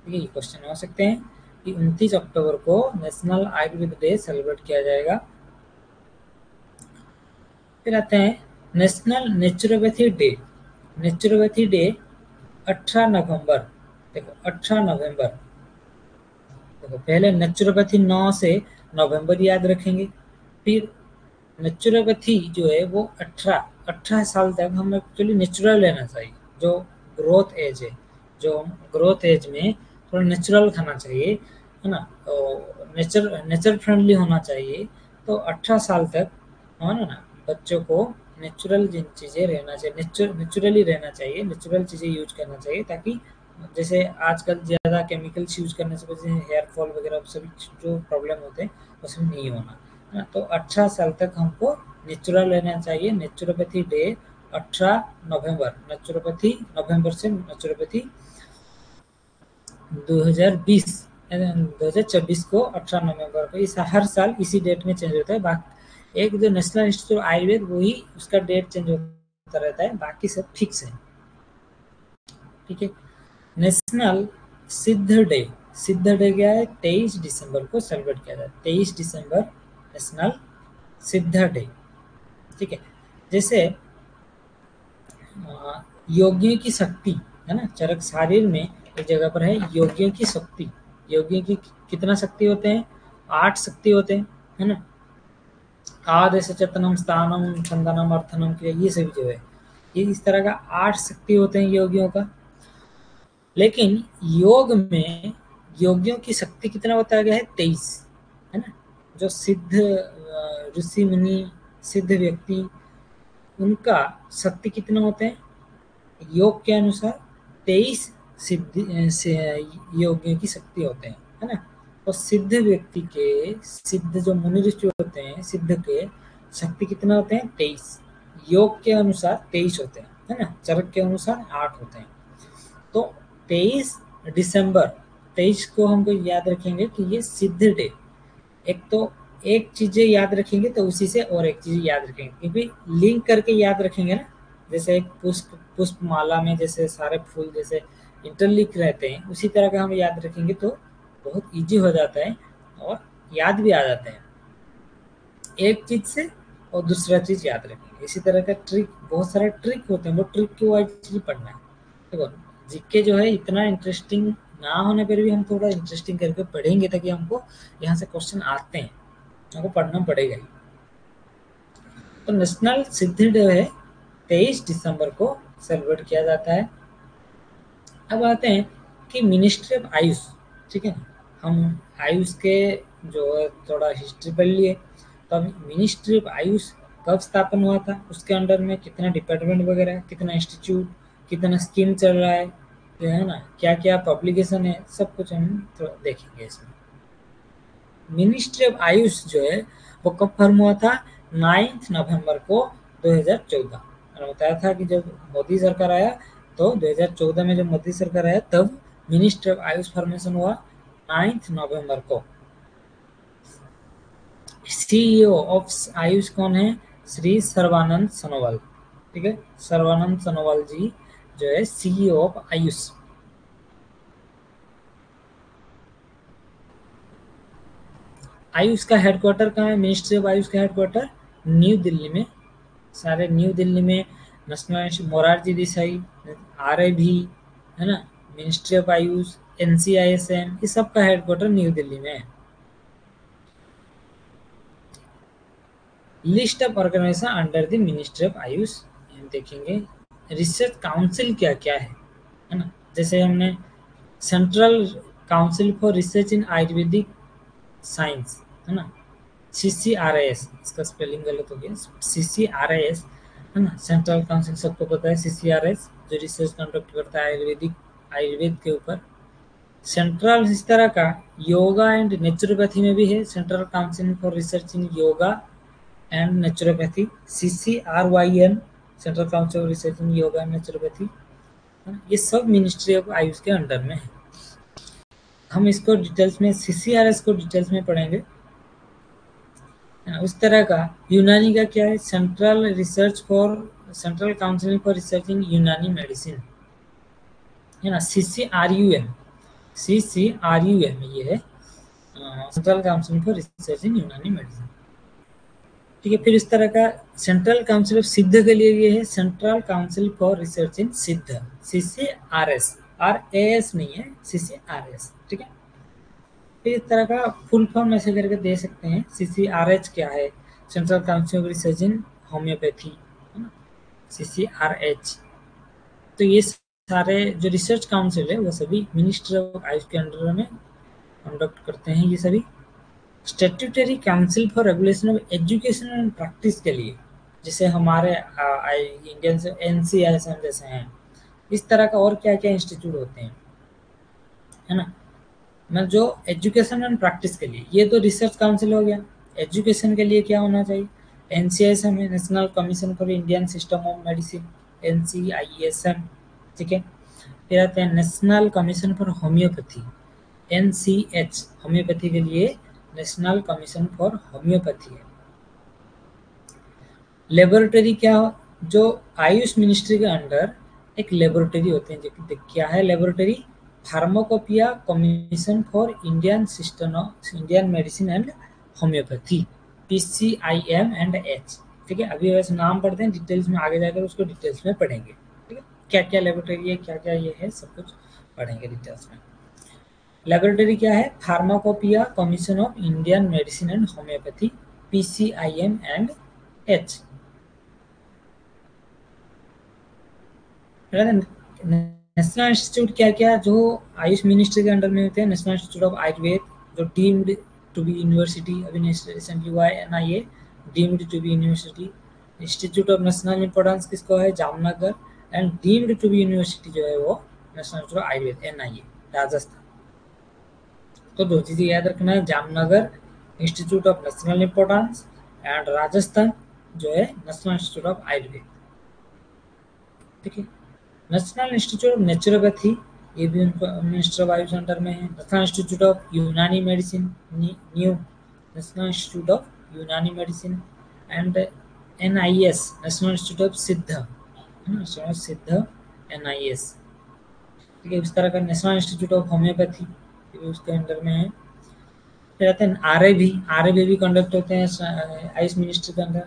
Speaker 1: ठीक है, ये क्वेश्चन हो सकते हैं कि 29 अक्टूबर को नेशनल आयुर्वेद डे सेलिब्रेट किया जाएगा। फिर आते हैं national naturopathy day. Naturopathy day 18 नवंबर, देखो 18 नवंबर, देखो पहले नेचुरोपैथी 9 से नवंबर याद रखेंगे। फिर नेचुरोपैथी जो है वो 18 साल तक हमें एक्चुअली नेचुरल लेना चाहिए। जो ग्रोथ एज है, जो ग्रोथ एज में थोड़ा नेचुरल खाना चाहिए, है ना। तो नेचर फ्रेंडली होना चाहिए। तो 18 साल तक, है ना, बच्चों को नेचुरल जिन चीज़ें रहना चाहिए, नेचुरली रहना चाहिए, नेचुरल चीज़ें यूज करना चाहिए, ताकि जैसे आजकल ज़्यादा केमिकल्स यूज करने से वजह से हेयर फॉल वगैरह सभी जो प्रॉब्लम होते हैं उसमें नहीं होना, है ना। तो 18 साल तक हमको नेचुरल लेना चाहिए। नेचुरोपैथी डे 18 नवंबर, नेचुरोपैथी नवंबर से नेचुरोपैथी 2020 2024 को 18 नवंबर को, इस हर साल इसी डेट में चेंज होता है। बाकी एक जो नेशनल इंस्टीट्यूट आयुर्वेद, वही उसका डेट चेंज होता रहता है, बाकी सब फिक्स है। ठीक है। नेशनल सिद्ध डे, सिद्ध डे क्या है, 23 दिसंबर को सेलिब्रेट किया जाता है। 23 दिसंबर नेशनल सिद्ध डे। ठीक है। जैसे योगियों की शक्ति, है ना, चरक शरीर में एक जगह पर है योगियों की शक्ति। योगियों की कितना शक्ति होते हैं, 8 शक्ति होते हैं, है ना। आदेश चेतनम स्थानम चंदनम अर्थनम क्रिया, ये सभी जो है ये इस तरह का 8 शक्ति होते हैं योगियों का। लेकिन योग में योगियों की शक्ति कितना बताया गया है, 23, है ना। जो सिद्ध ऋषि मुनि, सिद्ध व्यक्ति, उनका शक्ति कितना होते हैं योग के अनुसार, 23 सिद्धि से योगियों की शक्ति होते हैं, है ना। तो सिद्ध व्यक्ति के, सिद्ध जो मुनि ऋषि होते हैं, सिद्ध के शक्ति कितना होते हैं, 23। योग के अनुसार 23 होते हैं, है ना। चरक के अनुसार 8 होते हैं। तो 23 दिसंबर, 23 को हमको याद रखेंगे कि ये सिद्ध डे। एक तो एक चीजें याद रखेंगे तो उसी से और एक चीज याद रखेंगे, क्योंकि लिंक करके याद रखेंगे ना। जैसे एक पुष्प माला में जैसे सारे फूल जैसे इंटरलिंक रहते हैं, उसी तरह का हम याद रखेंगे तो बहुत इजी हो जाता है और याद भी आ जाते हैं। एक चीज से और दूसरा चीज याद रखेंगे। इसी तरह का ट्रिक, बहुत सारे ट्रिक होते हैं, वो ट्रिक की वाइज चीज पढ़ना है। देखो जीके जो है इतना इंटरेस्टिंग ना होने पर भी हम थोड़ा इंटरेस्टिंग करके पढ़ेंगे, ताकि हमको यहाँ से क्वेश्चन आते हैं, हमको पढ़ना पड़ेगा ही। तो नेशनल सिद्ध डे है 23 दिसंबर को सेलिब्रेट किया जाता है। अब आते हैं कि मिनिस्ट्री ऑफ आयुष। ठीक है, हम आयुष के जो थोड़ा हिस्ट्री पढ़ लिए। तो मिनिस्ट्री ऑफ आयुष कब स्थापन हुआ था, उसके अंडर में कितना डिपार्टमेंट वगैरह, कितना इंस्टीट्यूट, कितना स्कीम चल रहा है ना, क्या क्या पब्लिकेशन है, सब कुछ हम थोड़ा देखेंगे इसमें। मिनिस्ट्री ऑफ आयुष जो है वो कब फॉर्म हुआ था, 9 नवंबर को 2014। मैंने बताया था कि जब मोदी सरकार आया, तो 2014 में जब मोदी सरकार आया तब मिनिस्ट्री ऑफ आयुष फॉर्मेशन हुआ 9 नवंबर को। सीईओ ऑफ आयुष कौन है, श्री सर्बानंद सोनोवाल। ठीक है, सर्बानंद सोनोवाल जी जो है सीईओ ऑफ आयुष। आयुष का हेडक्वार्टर कहाँ है, मिनिस्ट्री ऑफ आयुष का हेडक्वार्टर न्यू दिल्ली में। सारे न्यू दिल्ली में नेशनल मोरारजी देसाई, RIV, है ना, मिनिस्ट्री ऑफ आयुष, NCISM, इस सब का हेडक्वार्टर न्यू दिल्ली में है। List of organisation under the ministry of AYUSH हम देखेंगे। रिसर्च काउंसिल क्या क्या है ना। जैसे हमने central council for research in Ayurvedic science, है ना, CCRIS, इसका स्पेलिंग गलत हो गया, CCRIS है ना, सेंट्रल काउंसिल सबको पता है। CCRIS जो रिसर्च कंडक्ट करता है आयुर्वेद के ऊपर। सेंट्रल इस तरह का योगा एंड नेचुरोपैथी में भी है, central council for research in yoga and naturopathy, CCRYN, central council for research in yoga and naturopathy. ये सब मिनिस्ट्री ऑफ आयुष के अंडर में है। हम इसको डिटेल्स में, CCRS को डिटेल्स में पढ़ेंगे। उस तरह का यूनानी का क्या है, सेंट्रल काउंसिल फॉर रिसर्च इन यूनानी मेडिसिन है ना, CCRUM ये है, सेंट्रल काउंसिल फॉर रिसर्च इन यूनानी मेडिसिन। ठीक है, फिर इस तरह का सेंट्रल काउंसिल ऑफ सिद्ध के लिए ये है, सेंट्रल काउंसिल फॉर रिसर्च इन सिद्ध, CCRS, RAS नहीं है, CCRS। ठीक है, फिर इस तरह का फुल फॉर्म ऐसे करके दे सकते हैं। CCRH क्या है, central council of research in homeopathy है ना, CCRH। तो ये सारे जो रिसर्च काउंसिल है वो सभी मिनिस्ट्री ऑफ आयुष के अंडर में कंडक्ट करते हैं। ये सभी statutory council for regulation of education and practice के लिए, जैसे हमारे इंडियन से NCISM जैसे हैं, इस तरह का और क्या क्या इंस्टीट्यूट होते हैं है ना, मैं जो एजुकेशन एंड प्रैक्टिस के लिए, ये तो रिसर्च काउंसिल हो गया। एजुकेशन के लिए क्या होना चाहिए, NCISM है, national commission for Indian system of medicine, NCISM। ठीक है, फिर आते हैं national commission for homeopathy, NCH, homeopathy के लिए नेशनल कमीशन फॉर होम्योपैथी है। लेबोरेटरी क्या हो, जो आयुष मिनिस्ट्री के अंडर एक लेबोरेटरी होते हैं, जो क्या है laboratory, pharmacopoeia commission for Indian system of Indian medicine and homeopathy, PCIM and H। ठीक है, अभी वैसे नाम पढ़ते हैं, डिटेल्स में आगे जाकर उसको डिटेल्स में पढ़ेंगे। ठीक है, क्या क्या लेबोरेटरी है, क्या क्या ये है, सब कुछ पढ़ेंगे डिटेल्स में। लेबोरेटरी क्या है, pharmacopoeia commission of Indian medicine and homeopathy, PCIM and H। National institute क्या क्या जो आयुष मिनिस्ट्री के अंडर में होते हैं, नेशनल इंस्टीट्यूट ऑफ आयुर्वेद जो डीम्ड टू बी यूनिवर्सिटी, अभी रिसेंटली हुआ है NIA, deemed to be university. Institute of national importance किसको है, Jamnagar, and deemed to be university जो है वो national institute of Ayurveda NIA, Rajasthan. तो दो चीजें याद रखना है, Jamnagar institute of national importance and Rajasthan जो है नेशनल इंस्टीट्यूट ऑफ आयुर्वेद। ठीक है, नेशनल इंस्टीट्यूट ऑफ नेचुरोपैथी, ये भी उनको मिनिस्टर ऑफ आयुष अंडर में है। National institute of Unani medicine, new national institute of Unani medicine, and NIS, national institute of Siddha, national Siddha NIS। ठीक है, इस तरह का नेशनल इंस्टीट्यूट ऑफ होम्योपैथी ये भी उसके अंडर में है। फिर आते हैं RAB भी कंडक्ट होते हैं आयुष मिनिस्ट्री के अंदर।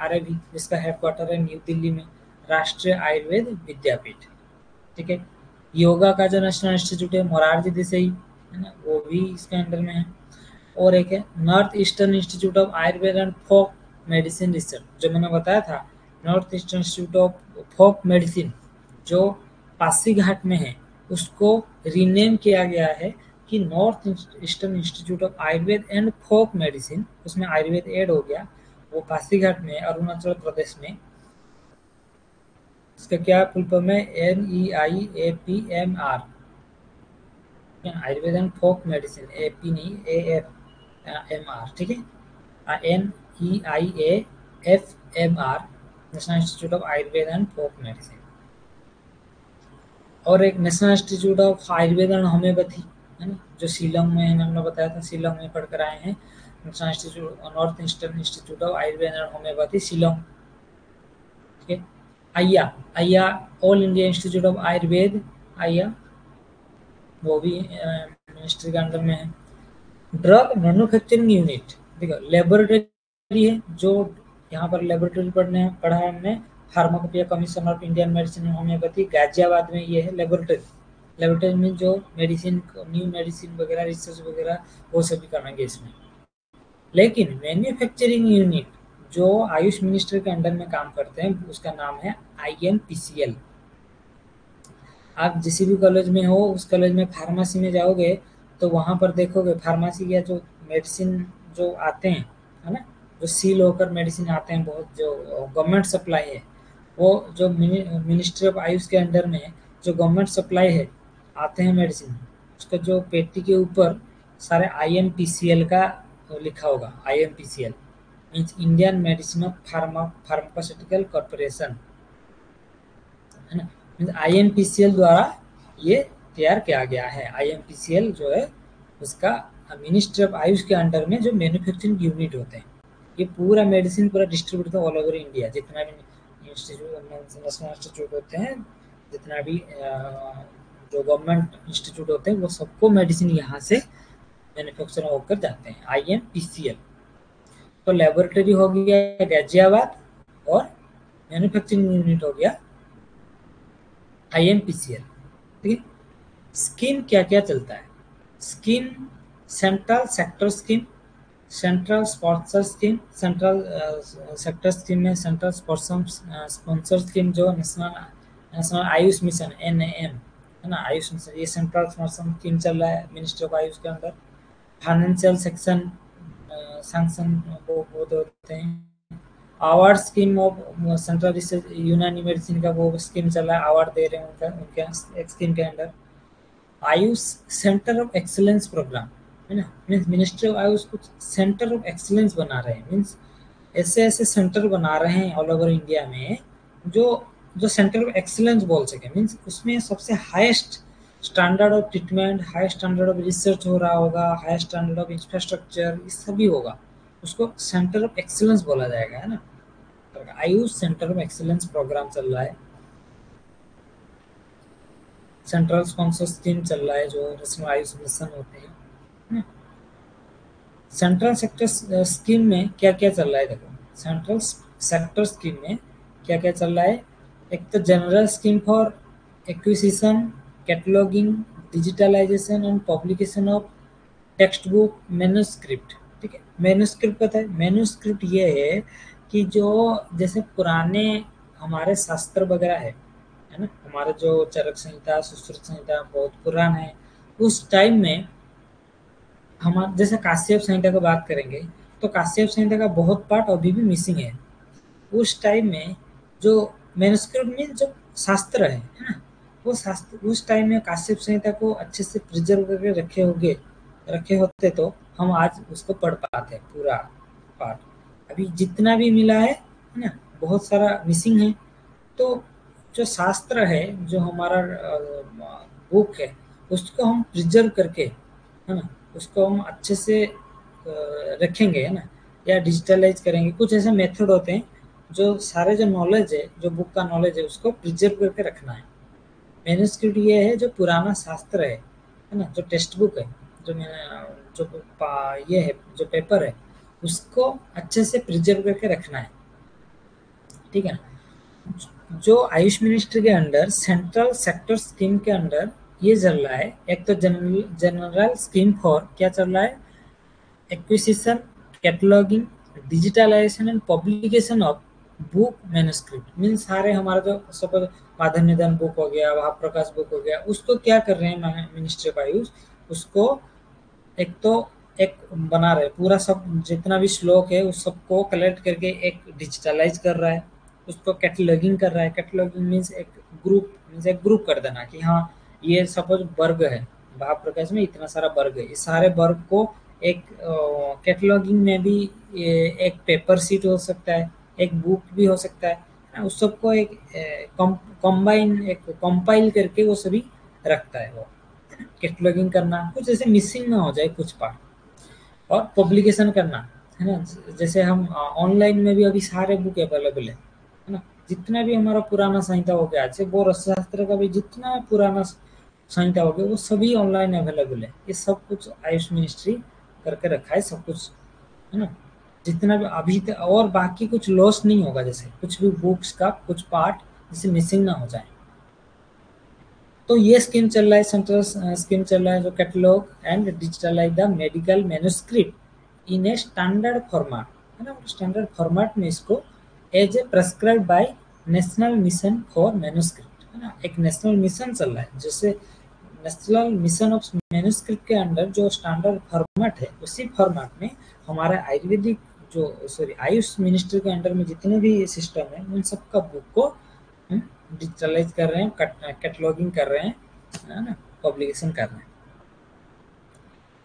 Speaker 1: RAB जिसका हेडक्वार्टर है न्यू दिल्ली में, राष्ट्रीय आयुर्वेद विद्यापीठ। ठीक है, योगा का जो नेशनल इंस्टीट्यूट है मोरारजी देसाई है ना, वो भी इसके अंडर में है। और एक है north eastern institute of Ayurveda and folk medicine research, जो मैंने बताया था, north eastern institute of folk medicine जो पासीघाट में है, उसको रीनेम किया गया है कि north eastern institute of Ayurveda and folk medicine, उसमें आयुर्वेद ऐड हो गया, वो पासीघाट में अरुणाचल प्रदेश में। इसका क्या फुल फॉर्म है, NEIAPMR, Ayurveda and folk medicine, AP नहीं AFMR। ठीक है, NEIAFMR, national institute of Ayurveda and folk medicine. और एक national institute of Ayurveda and homeopathy है ना, जो शिलोंग में है, मैंने बताया था शिलोंग में पढ़कर आए हैं, national institute north eastern institute of Ayurveda and homoeopathy Shillong. ठीक है, आइया all India institute of Ayurveda, आइया वो भी मिनिस्ट्री के अंडर में है। ड्रग मैन्युफैक्चरिंग यूनिट, देखो लेबोरेटरी है, जो यहाँ पर लेबोरेटरी पढ़ा है हमने, pharmacopoeia commission of Indian medicine homeopathy, Ghaziabad में ये है लेबोरेटरी में जो मेडिसिन, न्यू मेडिसिन वगैरह रिसर्च वगैरह वो सभी करेंगे इसमें। लेकिन मैन्युफैक्चरिंग यूनिट जो आयुष मिनिस्ट्री के अंडर में काम करते हैं, उसका नाम है IMPCL। आप जिस भी कॉलेज में हो, उस कॉलेज में फार्मेसी में जाओगे तो वहाँ पर देखोगे फार्मेसी या जो मेडिसिन जो आते हैं है ना, जो सील होकर मेडिसिन आते हैं, बहुत जो गवर्नमेंट सप्लाई है, वो जो मिनिस्ट्री ऑफ आयुष के अंडर में जो गवर्नमेंट सप्लाई है आते हैं मेडिसिन, उसका जो पेटी के ऊपर सारे IMPCL का लिखा होगा। IMPCL means Indian medicine of pharmaceutical corporation, है ना। मीन्स IMPCL द्वारा ये तैयार किया गया है। IMPCL जो है उसका मिनिस्ट्री ऑफ आयुष के अंडर में जो मैन्युफैक्चरिंग यूनिट होते हैं, ये पूरा मेडिसिन पूरा डिस्ट्रीब्यूट होता है ऑल ओवर इंडिया। जितना भी इंस्टीट्यूट नेशनल इंस्टीट्यूट होते हैं, जितना भी जो गवर्नमेंट इंस्टीट्यूट होते हैं, वो सबको मेडिसिन यहाँ से मैन्युफैक्चर होकर जाते हैं। IMPCL तो लेबोरेटरी हो गया गाजियाबाद और मैन्युफैक्चरिंग यूनिट हो गया IMPCL। ठीक है। स्कीम क्या क्या चलता है? Scheme central sector scheme, central sponsor scheme. Central sector scheme में सेंट्रल स्पॉन्सर स्कीम जो नेशनल आयुष मिशन NAM है ना, आयुष मिशन, ये सेंट्रल स्पॉन्सर स्कीम चल रहा है मिनिस्ट्री ऑफ आयुष के अंदर। फाइनेंशियल सेक्शन सैंक्शन वो होते हैं। Award scheme of central research यूनानी मेडिसिन का वो स्कीम चल रहा है, अवार्ड दे रहे हैं उनका, उनके एक स्कीम के under. AYUSH centre of excellence programme, है ना, मीन्स मिनिस्ट्री ऑफ आयुष कुछ सेंटर ऑफ एक्सीलेंस बना रहे हैं, मीन्स ऐसे ऐसे सेंटर बना रहे हैं ऑल ओवर इंडिया में जो जो सेंटर ऑफ एक्सीलेंस बोल सके, मीन्स उसमें सबसे highest standard of treatment, high standard of research हो रहा होगा, हाई स्टैंडर्ड ऑफ इंफ्रास्ट्रक्चर, ये सभी होगा, उसको सेंटर ऑफ एक्सीलेंस बोला जाएगा, है ना। AYUSH centre of excellence programme चल रहा है। सेंट्रल स्पॉन्सर स्कीम चल रहा है जो नेशनल आयुष मिशन होते हैं। सेंट्रल सेक्टर स्कीम में क्या क्या चल रहा है? देखो, सेंट्रल सेक्टर स्कीम में क्या क्या चल रहा है। एक तो general scheme for acquisition, cataloguing, digitalisation and publication of text book, manuscript. ठीक है, मैन्युस्क्रिप्ट पता है? मैन्युस्क्रिप्ट ये है कि जो जैसे पुराने हमारे शास्त्र वगैरह है ना, हमारे जो चरक संहिता, सुश्रुत संहिता बहुत पुराना है, उस टाइम में हम जैसे काश्यप संहिता की बात करेंगे तो काश्यप संहिता का बहुत पार्ट अभी भी मिसिंग है। उस टाइम में जो मैन्युस्क्रिप्ट में जो शास्त्र है ना, वो शास्त्र उस टाइम में काश्यप संहिता को अच्छे से प्रिजर्व करके रखे होते तो हम आज उसको पढ़ पाते पूरा पार्ट। अभी जितना भी मिला है ना, बहुत सारा मिसिंग है। तो जो शास्त्र है, जो हमारा बुक है, उसको हम प्रिजर्व करके, है ना, उसको हम अच्छे से रखेंगे, है ना, या डिजिटलाइज करेंगे। कुछ ऐसे मेथड होते हैं जो सारे जो नॉलेज है, जो बुक का नॉलेज है, उसको प्रिजर्व करके रखना है। मैन्युस्क्रिप्ट ये है जो पुराना शास्त्र है ना, जो टेक्स्ट बुक है, जो ये है, जो पेपर है, उसको अच्छे से प्रिजर्व करके रखना है। ठीक है ना। जो आयुष मिनिस्ट्री के अंडर सेंट्रल सेक्टर स्कीम के अंडर ये चल रहा है, एक तो जनरल स्कीम फॉर क्या चल रहा है, acquisition, cataloguing, digitalisation and publication of book manuscript. Mean सारे हमारा जो सपोज माधव निधन बुक हो गया, महाप्रकाश बुक हो गया, उसको क्या कर रहे हैं मिनिस्ट्री ऑफ आयुष, उसको एक तो एक बना रहे पूरा, सब जितना भी श्लोक है उस सबको कलेक्ट करके एक डिजिटलाइज कर रहा है, उसको कैटलॉगिंग कर रहा है। कैटलॉगिंग मीन्स एक ग्रुप कर देना कि हाँ, ये सपोज वर्ग है, महाप्रकाश में इतना सारा वर्ग है, इस सारे वर्ग को एक कैटलॉगिंग में भी एक पेपर शीट हो सकता है, एक बुक भी हो सकता है, उस सबको एक कंपाइल करके वो सभी रखता है। वो कैटलॉगिंग करना, कुछ ऐसे मिसिंग ना हो जाए कुछ पार्ट, और पब्लिकेशन करना, है ना। जैसे हम ऑनलाइन में भी अभी सारे बुक अवेलेबल है ना, जितना भी हमारा पुराना संहिता हो गया, जैसे वो रसशास्त्र का भी जितना पुराना संहिता हो गया, वो सभी ऑनलाइन अवेलेबल है। ये सब कुछ आयुष मिनिस्ट्री करके रखा है सब कुछ, है ना। जितना भी अभी तक, और बाकी कुछ लॉस नहीं होगा, जैसे कुछ भी बुक्स का कुछ पार्ट जैसे मिसिंग ना हो जाए। तो ये स्कीम चल रहा है, सेंट्रल स्कीम चल रहा है जो catalogue and digitalise the medical manuscript in a standard format, है ना। स्टैंडर्ड फॉर्मेट में इसको as a prescribe by national mission for manuscript, है ना। एक नेशनल मिशन चल रहा है, जैसे नेशनल मिशन ऑफ मैन्युस्क्रिप्ट के अंडर जो स्टैंडर्ड फॉर्मेट है, उसी फॉर्मेट में हमारा आयुर्वेदिक जो सॉरी आयुष मिनिस्टर के अंडर में जितने भी सिस्टम है उन सब का बुक को हम डिजिटलाइज कर रहे हैं, कैटलॉगिंग कर रहे हैं, है ना, पब्लिकेशन कर रहे हैं।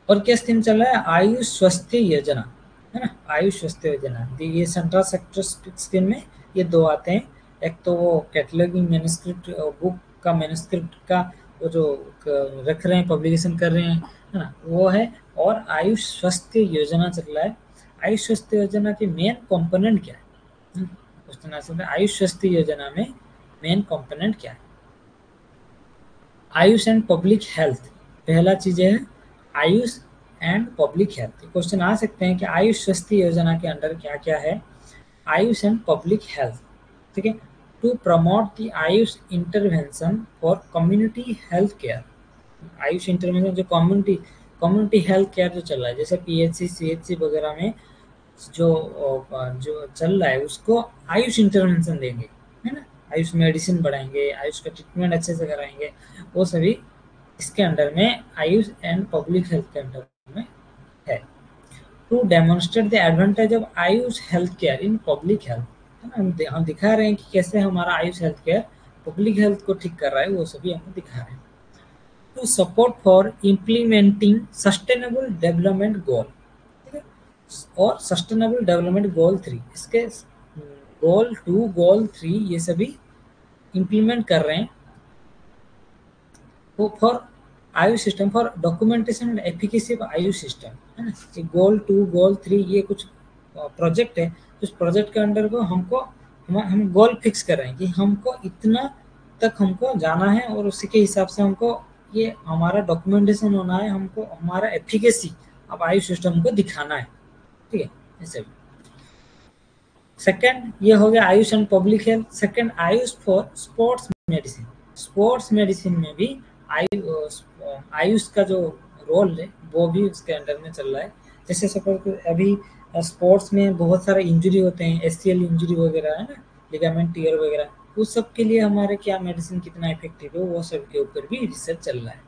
Speaker 1: और क्या स्कीम चल रहा है? आयुष स्वास्थ्य योजना, है ना, आयुष स्वास्थ्य योजना। ये सेंट्रल सेक्टर स्कीम में ये दो आते हैं, एक तो वो कैटलॉगिंग मैन्युस्क्रिप्ट बुक का मैन्युस्क्रिप्ट का वो जो रख रहे हैं, पब्लिकेशन कर रहे हैं, है ना, वो है। और आयुष स्वास्थ्य योजना चल रहा है। आयुष स्वास्थ्य योजना के मेन कंपोनेंट क्या है? क्वेश्चन आ सकता है, आयुष स्वास्थ्य योजना में मेन कंपोनेंट क्या है? आयुष एंड पब्लिक हेल्थ पहला चीज है, AYUSH and public health. Question आ सकते हैं कि आयुष स्वास्थ्य योजना के अंडर क्या क्या है? आयुष एंड पब्लिक हेल्थ, ठीक है, to promote the AYUSH intervention for community health care. AYUSH intervention जो कम्युनिटी हेल्थ केयर जो चल रहा है, जैसे पीएचसी सीएचसी वगैरह में जो जो चल रहा है उसको आयुष इंटरवेंशन देंगे, है ना, आयुष मेडिसिन बढ़ाएंगे, आयुष का ट्रीटमेंट अच्छे से कराएंगे, वो सभी इसके अंडर में आयुष एंड पब्लिक हेल्थ के अंडर में है। To demonstrate the advantage of AYUSH health care in public health, है ना, हम दिखा रहे हैं कि कैसे हमारा AYUSH health care public health को ठीक कर रहा है, वो सभी हम दिखा रहे हैं। To support for implementing sustainable development goal, ठीक है, और सस्टेनेबल डेवलपमेंट गोल 3, इसके गोल 2 गोल 3 ये सभी इम्प्लीमेंट कर रहे हैं। वो for Ayush system for documentation and efficacy of Ayush system, है ना। ये गोल 2 गोल 3 ये कुछ प्रोजेक्ट है, उस प्रोजेक्ट के अंडर को हमको हम गोल फिक्स कर रहे हैं कि हमको इतना तक हमको जाना है और उसी के हिसाब से हमको ये हमारा डॉक्यूमेंटेशन होना है, हमको हमारा एफिकेसी अब आयुष सिस्टम को दिखाना है, ठीक है, ऐसे भी। सेकंड ये हो गया Ayush and public health. Second Ayush for sports medicine. Sports medicine में भी आयुष का जो रोल है वो भी उसके अंडर में चल रहा है। जैसे सपोज अभी स्पोर्ट्स में बहुत सारे इंजरी होते हैं, एससीएल इंजरी वगैरह, है ना, लिगामेंट टियर वगैरह, उस सब के लिए हमारे क्या मेडिसिन कितना इफेक्टिव है वो सब के ऊपर भी रिसर्च चल रहा है।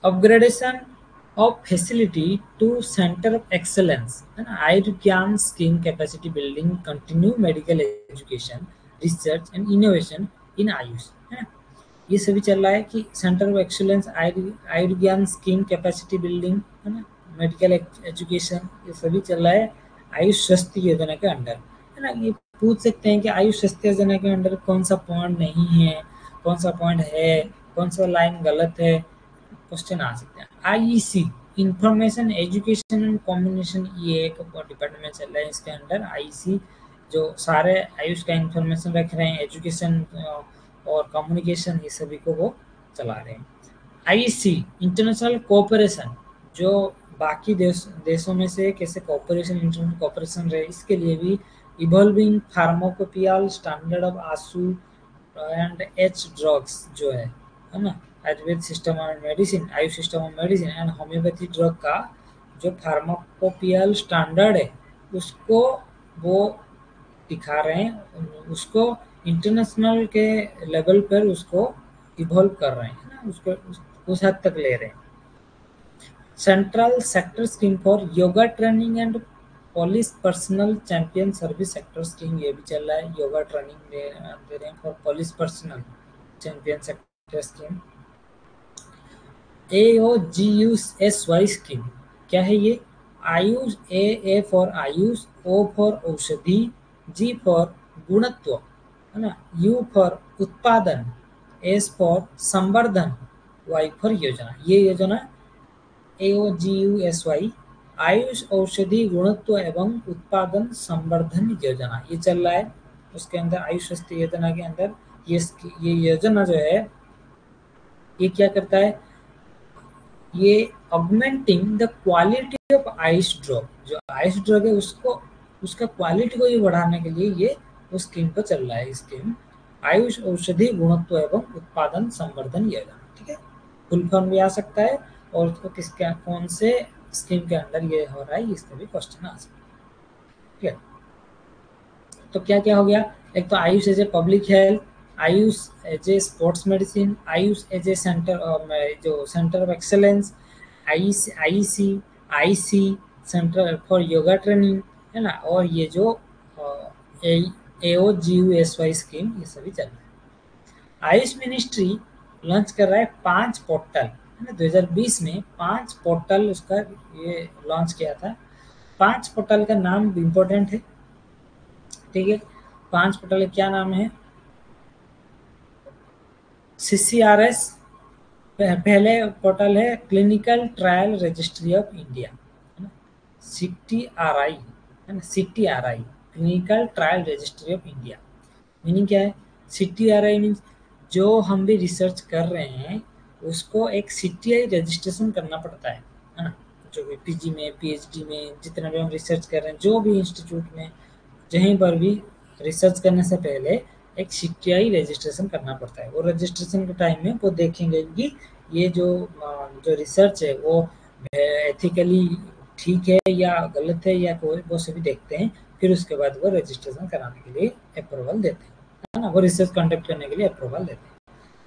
Speaker 1: Upgradation of facility to center of excellence, है ना, Ayurgyan scheme capacity building, continue medical education, research and innovation in AYUSH, है ना, ये सभी चल रहा है कि centre of excellence Ayurgyan scheme capacity building, है ना, मेडिकल एजुकेशन, ये सभी चल रहा है आयुष स्वास्थ्य योजना के अंडर, है ना। ये पूछ सकते हैं कि आयुष स्वास्थ्य योजना के अंडर कौन सा पॉइंट नहीं है, कौन सा पॉइंट है, कौन सा लाइन गलत है, क्वेश्चन आ सकते हैं। IEC information education and communication, ये एक डिपार्टमेंट चल रहा है, इसके अंडर आईईसी जो सारे आयुष का इंफॉर्मेशन रख रहे हैं, एजुकेशन और कम्युनिकेशन, ये सभी को वो चला रहे हैं। आईईसी इंटरनेशनल कोऑपरेशन, जो बाकी देशों में से कैसे कोऑपरेशन, इंटरनेशनल कोऑपरेशन रहे, इसके लिए भी evolving pharmacopoeial standard of ASU and H drugs जो है ना, Ayurveda system of medicine, AYUSH system of medicine and homeopathy drug का जो फार्माकोपियल स्टैंडर्ड है उसको वो दिखा रहे हैं, उसको इंटरनेशनल के लेवल पर उसको इवॉल्व कर रहे हैं ना, उसको उस हद तक ले रहे हैं। Central sector scheme for yoga training and police personal champion service sector scheme, ये भी चल रहा है, योगा ट्रेनिंग दे रहे हैं for police personal champion sector scheme. AOGUSY scheme क्या है ये? AYUSH, A for AYUSH, O for औषधि, जी फॉर गुणत्व, है ना, यू फॉर उत्पादन, एस फॉर संवर्धन, वाई फॉर योजना। ये योजना AOGUSY आयुष औषधि गुणत्व एवं उत्पादन संवर्धन योजना ये चल रहा है। उसके अंदर आयुष स्वास्थ्य योजना के अंदर ये योजना जो है ये क्या करता है, ये augmenting the quality of Ayush drug, जो आयुष ड्रग है उसको उसका क्वालिटी को ये बढ़ाने के लिए ये उस स्कीम पर चल रहा है। स्कीम आयुष औषधि गुणत्व एवं उत्पादन संवर्धन योजना, ठीक है, फुल फॉर्म भी आ सकता है और उसको किसके कौन से स्कीम के अंदर ये हो रहा है इसका भी क्वेश्चन आ सकता है, ठीक है। तो क्या क्या हो गया, एक तो AYUSH as a public health, AYUSH as a sports medicine, AYUSH as a centre जो centre of excellence, IC, IC, centre for yoga training, है ना, और ये जो AOGUSY स्कीम, ये सभी चल रहा है। आयुष मिनिस्ट्री लॉन्च कर रहा है 5 पोर्टल, है ना, 2020 में 5 पोर्टल उसका ये लॉन्च किया था। 5 पोर्टल का नाम इम्पोर्टेंट है, ठीक है। 5 पोर्टल क्या नाम है? CCRS पहले पोर्टल है, clinical trial registry of India, है ना, CTRI, है ना, CTRI, clinical trial registry of India. Meaning क्या है? CTRI मीन्स जो हम भी रिसर्च कर रहे हैं उसको एक CTI रजिस्ट्रेशन करना पड़ता है ना। जो भी PG में, PhD में, जितना भी हम रिसर्च कर रहे हैं, जो भी इंस्टीट्यूट में, कहीं पर भी रिसर्च करने से पहले एक CTI रजिस्ट्रेशन करना पड़ता है। वो रजिस्ट्रेशन के टाइम में वो देखेंगे कि ये जो रिसर्च है वो एथिकली ठीक है या गलत है या कोई, वो सभी देखते हैं। फिर उसके बाद वो रजिस्ट्रेशन कराने के लिए अप्रूवल देते हैं, है ना, वो रिसर्च कंडक्ट करने के लिए अप्रूवल देते हैं।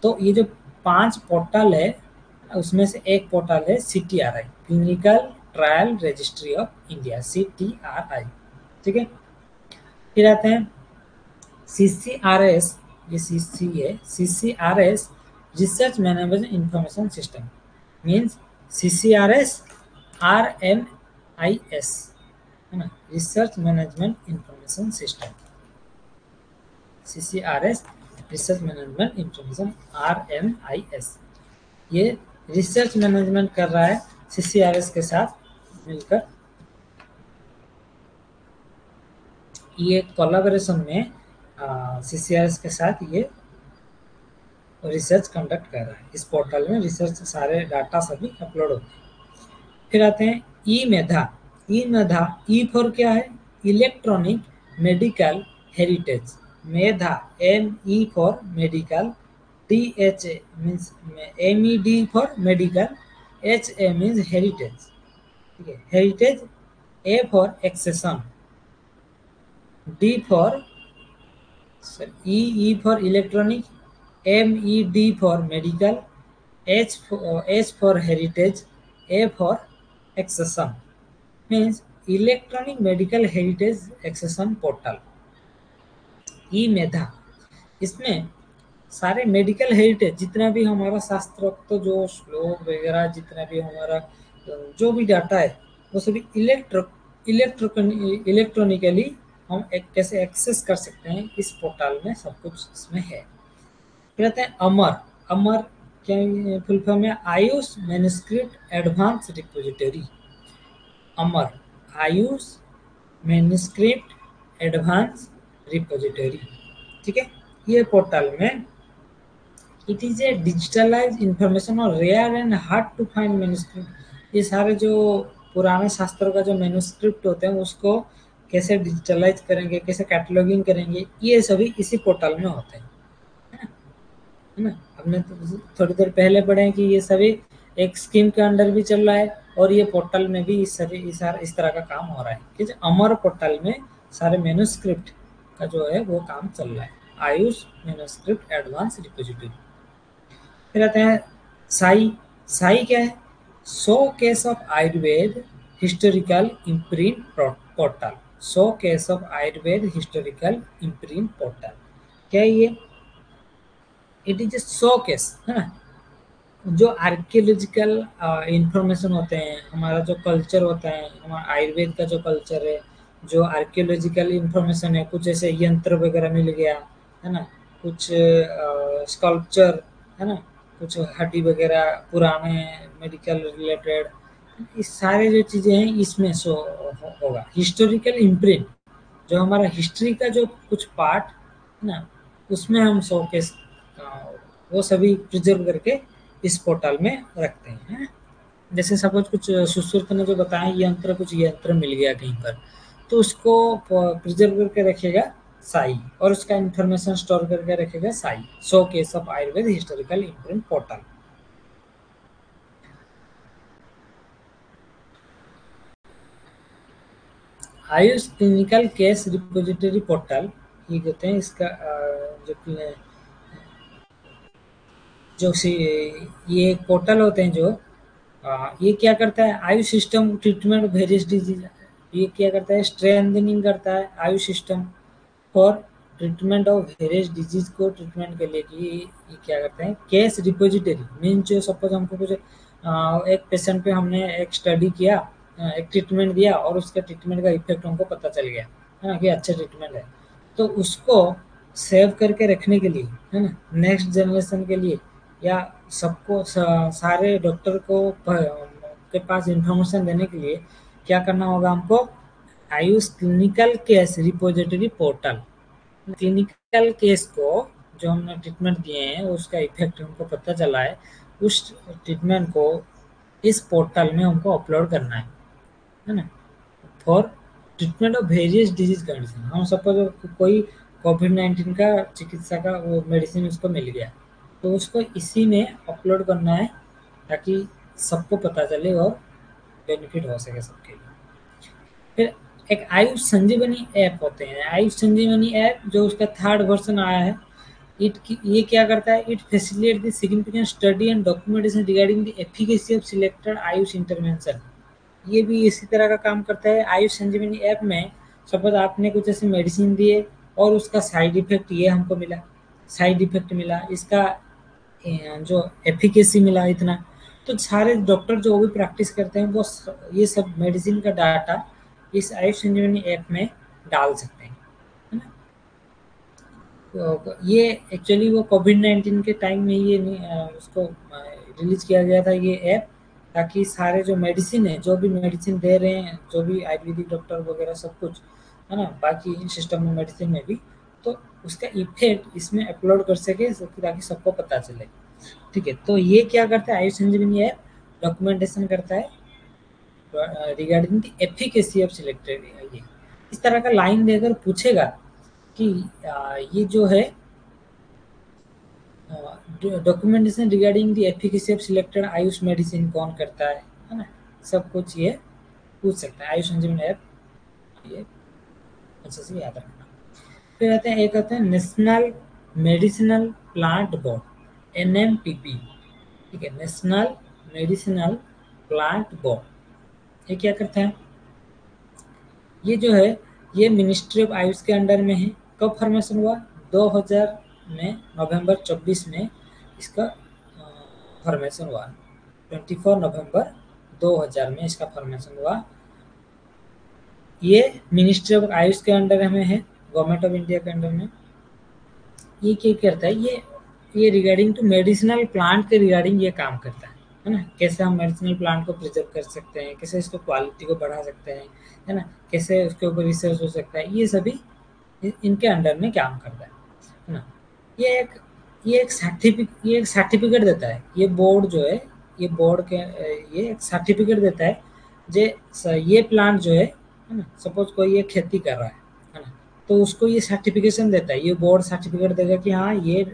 Speaker 1: तो ये जो 5 पोर्टल है उसमें से एक पोर्टल है CTRI, clinical trial registry of India, CTRI, ठीक है। फिर आते हैं CCRS, ये CC है, CCRS research management information system, means CCRS RMIS, है ना, research management information system. CCRS research management information RMIS, ये रिसर्च मैनेजमेंट कर रहा है CCRS के साथ मिलकर। ये कोलैबोरेशन में CCRS के साथ ये रिसर्च कंडक्ट कर रहा है। इस पोर्टल में रिसर्च सारे डाटा सभी अपलोड होते हैं। फिर आते हैं ई मेधा। ई मेधा, ई फॉर क्या है? Electronic medical heritage. Medha, ME for medical, DHA means MED for medical, HA means heritage, ठीक है, heritage. A for accession, D for E for electronic, MED for medical, H for heritage, A for accession, means electronic medical heritage accession portal, ई मेधा। इसमें सारे medical heritage जितना भी हमारा शास्त्रोक्त तो जो श्लोक वगैरह जितना भी हमारा जो भी डाटा है वो सभी इलेक्ट्रॉनिकली हम कैसे एक्सेस कर सकते हैं, इस पोर्टल में सब कुछ इसमें है। फिर आते हैं अमर। अमर क्या फुल फॉर्म है? Ayush manuscript advance repository. Amar, Ayush manuscript advance repository, ठीक है। ये पोर्टल में it is a digitalize information और rare and hard to find manuscript. ये सारे जो पुराने शास्त्रों का जो मैन्युस्क्रिप्ट होते हैं उसको कैसे डिजिटलाइज करेंगे, कैसे कैटलॉगिंग करेंगे, ये सभी इसी पोर्टल में होते हैं, है ना। हमने तो थोड़ी देर पहले पढ़े हैं कि ये सभी एक स्कीम के अंडर भी चल रहा है और ये पोर्टल में भी इस तरह का काम हो रहा है कि अमर पोर्टल में सारे मैन्युस्क्रिप्ट का जो है वो काम चल रहा है। Ayush manuscript advance repository. फिर आते हैं साई। साई क्या है? Show case of Ayurveda historical imprint portal. Show case of Ayurveda historical imprint portal क्या है ये? It is A show case, है ना, जो आर्कियोलॉजिकल इंफॉर्मेशन होते हैं, हमारा जो कल्चर होता है, हमारा आयुर्वेद का जो कल्चर है, जो आर्कियोलॉजिकल इंफॉर्मेशन है, कुछ ऐसे यंत्र वगैरह मिल गया, है ना, कुछ स्कल्पचर, है ना, कुछ हड्डी वगैरह पुराने मेडिकल रिलेटेड, इस सारे जो चीज़ें हैं इसमें शो होगा। हिस्टोरिकल इम्प्रिंट, जो हमारा हिस्ट्री का जो कुछ पार्ट है ना, उसमें हम शो केस वो सभी प्रिजर्व करके इस पोर्टल में रखते हैं। जैसे सपोज कुछ सुश्रुत ने जो बताया यंत्र, कुछ यंत्र मिल गया कहीं पर, तो उसको प्रिजर्व करके रखेगा साई और उसका इंफॉर्मेशन स्टोर करके रखेगा Sai. Show case of Ayurveda historical imprint portal. Ayush clinical case repository portal ये कहते हैं। इसका जो ये पोर्टल होते हैं जो ये क्या करता है, Ayush system treatment various disease. ये क्या करता है, स्ट्रेंथनिंग करता है Ayush system for treatment of various disease को ट्रीटमेंट के लिए कि ये क्या करते हैं, केस रिपोजिटरी मीन जो सपोज हमको कुछ एक पेशेंट पे हमने एक स्टडी किया, एक ट्रीटमेंट दिया और उसके ट्रीटमेंट का इफेक्ट हमको पता चल गया है ना कि अच्छा ट्रीटमेंट है, तो उसको सेव करके रखने के लिए है ना, नेक्स्ट जनरेशन के लिए या सबको सारे डॉक्टर को के पास इंफॉर्मेशन देने के लिए क्या करना होगा हमको, Ayush clinical case repository portal, clinical case को जो हमने ट्रीटमेंट दिए हैं उसका इफेक्ट हमको पता चला है, उस ट्रीटमेंट को इस पोर्टल में हमको अपलोड करना है ना, for treatment of various disease condition. हम सपोज कोई कोविड-19 का चिकित्सा का वो मेडिसिन उसको मिल गया, तो उसको इसी में अपलोड करना है ताकि सबको पता चले और बेनिफिट हो सके सबके लिए। फिर एक आयुष संजीवनी ऐप होते हैं, आयुष संजीवनी ऐप जो उसका थर्ड वर्जन आया है, ये क्या करता है, it facilitate the significant study and documentation regarding the efficacy of selected Ayush intervention. ये भी इसी तरह का काम करता है। आयुष संजीवनी ऐप में सपोज आपने कुछ ऐसे मेडिसिन दिए और उसका साइड इफेक्ट ये हमको मिला, साइड इफेक्ट मिला, इसका जो एफिकेसी मिला इतना, तो सारे डॉक्टर जो भी प्रैक्टिस करते हैं वो ये सब मेडिसिन का डाटा इस आयुष संजीवनी ऐप में डाल सकते हैं, है ना। तो ये एक्चुअली वो कोविड-19 के टाइम में ये उसको रिलीज किया गया था ये ऐप, ताकि सारे जो मेडिसिन है, जो भी मेडिसिन दे रहे हैं, जो भी आयुर्वेदिक डॉक्टर वगैरह सब कुछ है ना, बाकी इन सिस्टम में मेडिसिन में भी, तो उसका इफेक्ट इसमें अपलोड कर सके ताकि सबको पता चले। ठीक है, तो ये क्या करता है आयुष संजीवनी ऐप, डॉक्यूमेंटेशन करता है regarding the efficacy of selected. ये इस तरह का लाइन देकर पूछेगा कि ये जो है documentation regarding the efficacy of selected Ayush medicine कौन करता है ना, सब कुछ ये पूछ सकता है आयुष संजीवनी ऐप, ये अच्छे से याद रखना। फिर आते हैं, एक आता है नेशनल मेडिसिनल प्लांट बोर्ड, एनएमपीपी। ठीक है, नेशनल मेडिसिनल प्लांट बोर्ड, ये क्या करता है, ये जो है ये मिनिस्ट्री ऑफ आयुष के अंडर में है। कब फॉर्मेशन हुआ, 2000 में, नवंबर 24 में इसका फॉर्मेशन हुआ, 24 नवंबर 2000 में इसका फॉर्मेशन हुआ। ये मिनिस्ट्री ऑफ आयुष के अंडर में है, गवर्नमेंट ऑफ इंडिया के अंडर में। ये क्या करता है, ये रिगार्डिंग टू मेडिसिनल प्लांट के रिगार्डिंग ये काम करता है ना, कैसे हम मेडिसिनल प्लांट को प्रिजर्व कर सकते हैं, कैसे इसको क्वालिटी को बढ़ा सकते हैं, है ना, कैसे उसके ऊपर रिसर्च हो सकता है, ये सभी इनके अंडर में काम करता है ना। ये एक सर्टिफिकेट देता है, ये बोर्ड जो है, ये बोर्ड के ये एक सर्टिफिकेट देता है, ये प्लांट जो है ना, सपोज कोई ये खेती कर रहा है ना, तो उसको ये सर्टिफिकेशन देता है, ये बोर्ड सर्टिफिकेट देगा कि हाँ ये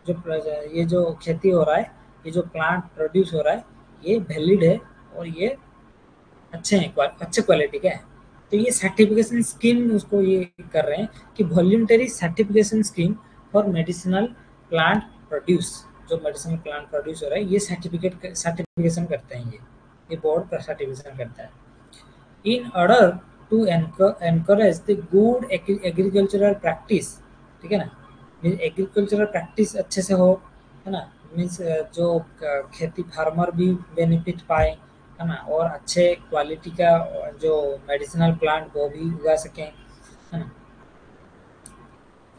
Speaker 1: जो खेती हो रहा है, ये जो प्लांट प्रोड्यूस हो रहा है, ये वैलिड है और ये अच्छे क्वालिटी का है। तो ये सर्टिफिकेशन स्कीम उसको ये कर रहे हैं कि voluntary certification scheme for medicinal plant produce, जो मेडिसिनल प्लांट प्रोड्यूस हो रहा है ये सर्टिफिकेशन करते हैं, ये बोर्ड सर्टिफिकेशन करता है। In order to encourage the good agricultural practice, ठीक है ना, एग्रीकल्चरल प्रैक्टिस अच्छे से हो, है ना, मीन्स जो खेती फार्मर भी बेनिफिट पाए, है ना, और अच्छे क्वालिटी का जो मेडिसिनल प्लांट वो भी उगा सकें, है ना।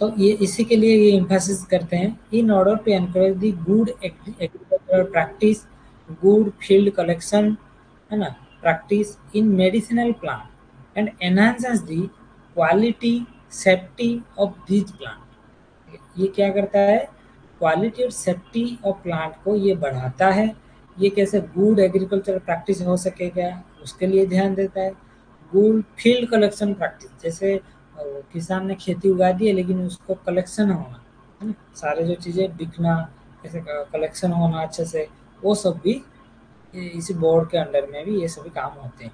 Speaker 1: तो ये इसी के लिए ये एम्फेसिस करते हैं, in order to encourage the good agricultural practice, good field collection, है ना, practice in medicinal plant and enhances the quality safety of this plant. ये क्या करता है, क्वालिटी और सेफ्टी ऑफ प्लांट को ये बढ़ाता है, ये कैसे गुड एग्रीकल्चर प्रैक्टिस हो सकेगा उसके लिए ध्यान देता है। गुड फील्ड कलेक्शन प्रैक्टिस, जैसे किसान ने खेती उगा दी है लेकिन उसको कलेक्शन होना, है ना, सारे जो चीज़ें बिकना, कैसे कलेक्शन होना अच्छे से, वो सब भी इसी बोर्ड के अंडर में भी ये सभी काम होते हैं।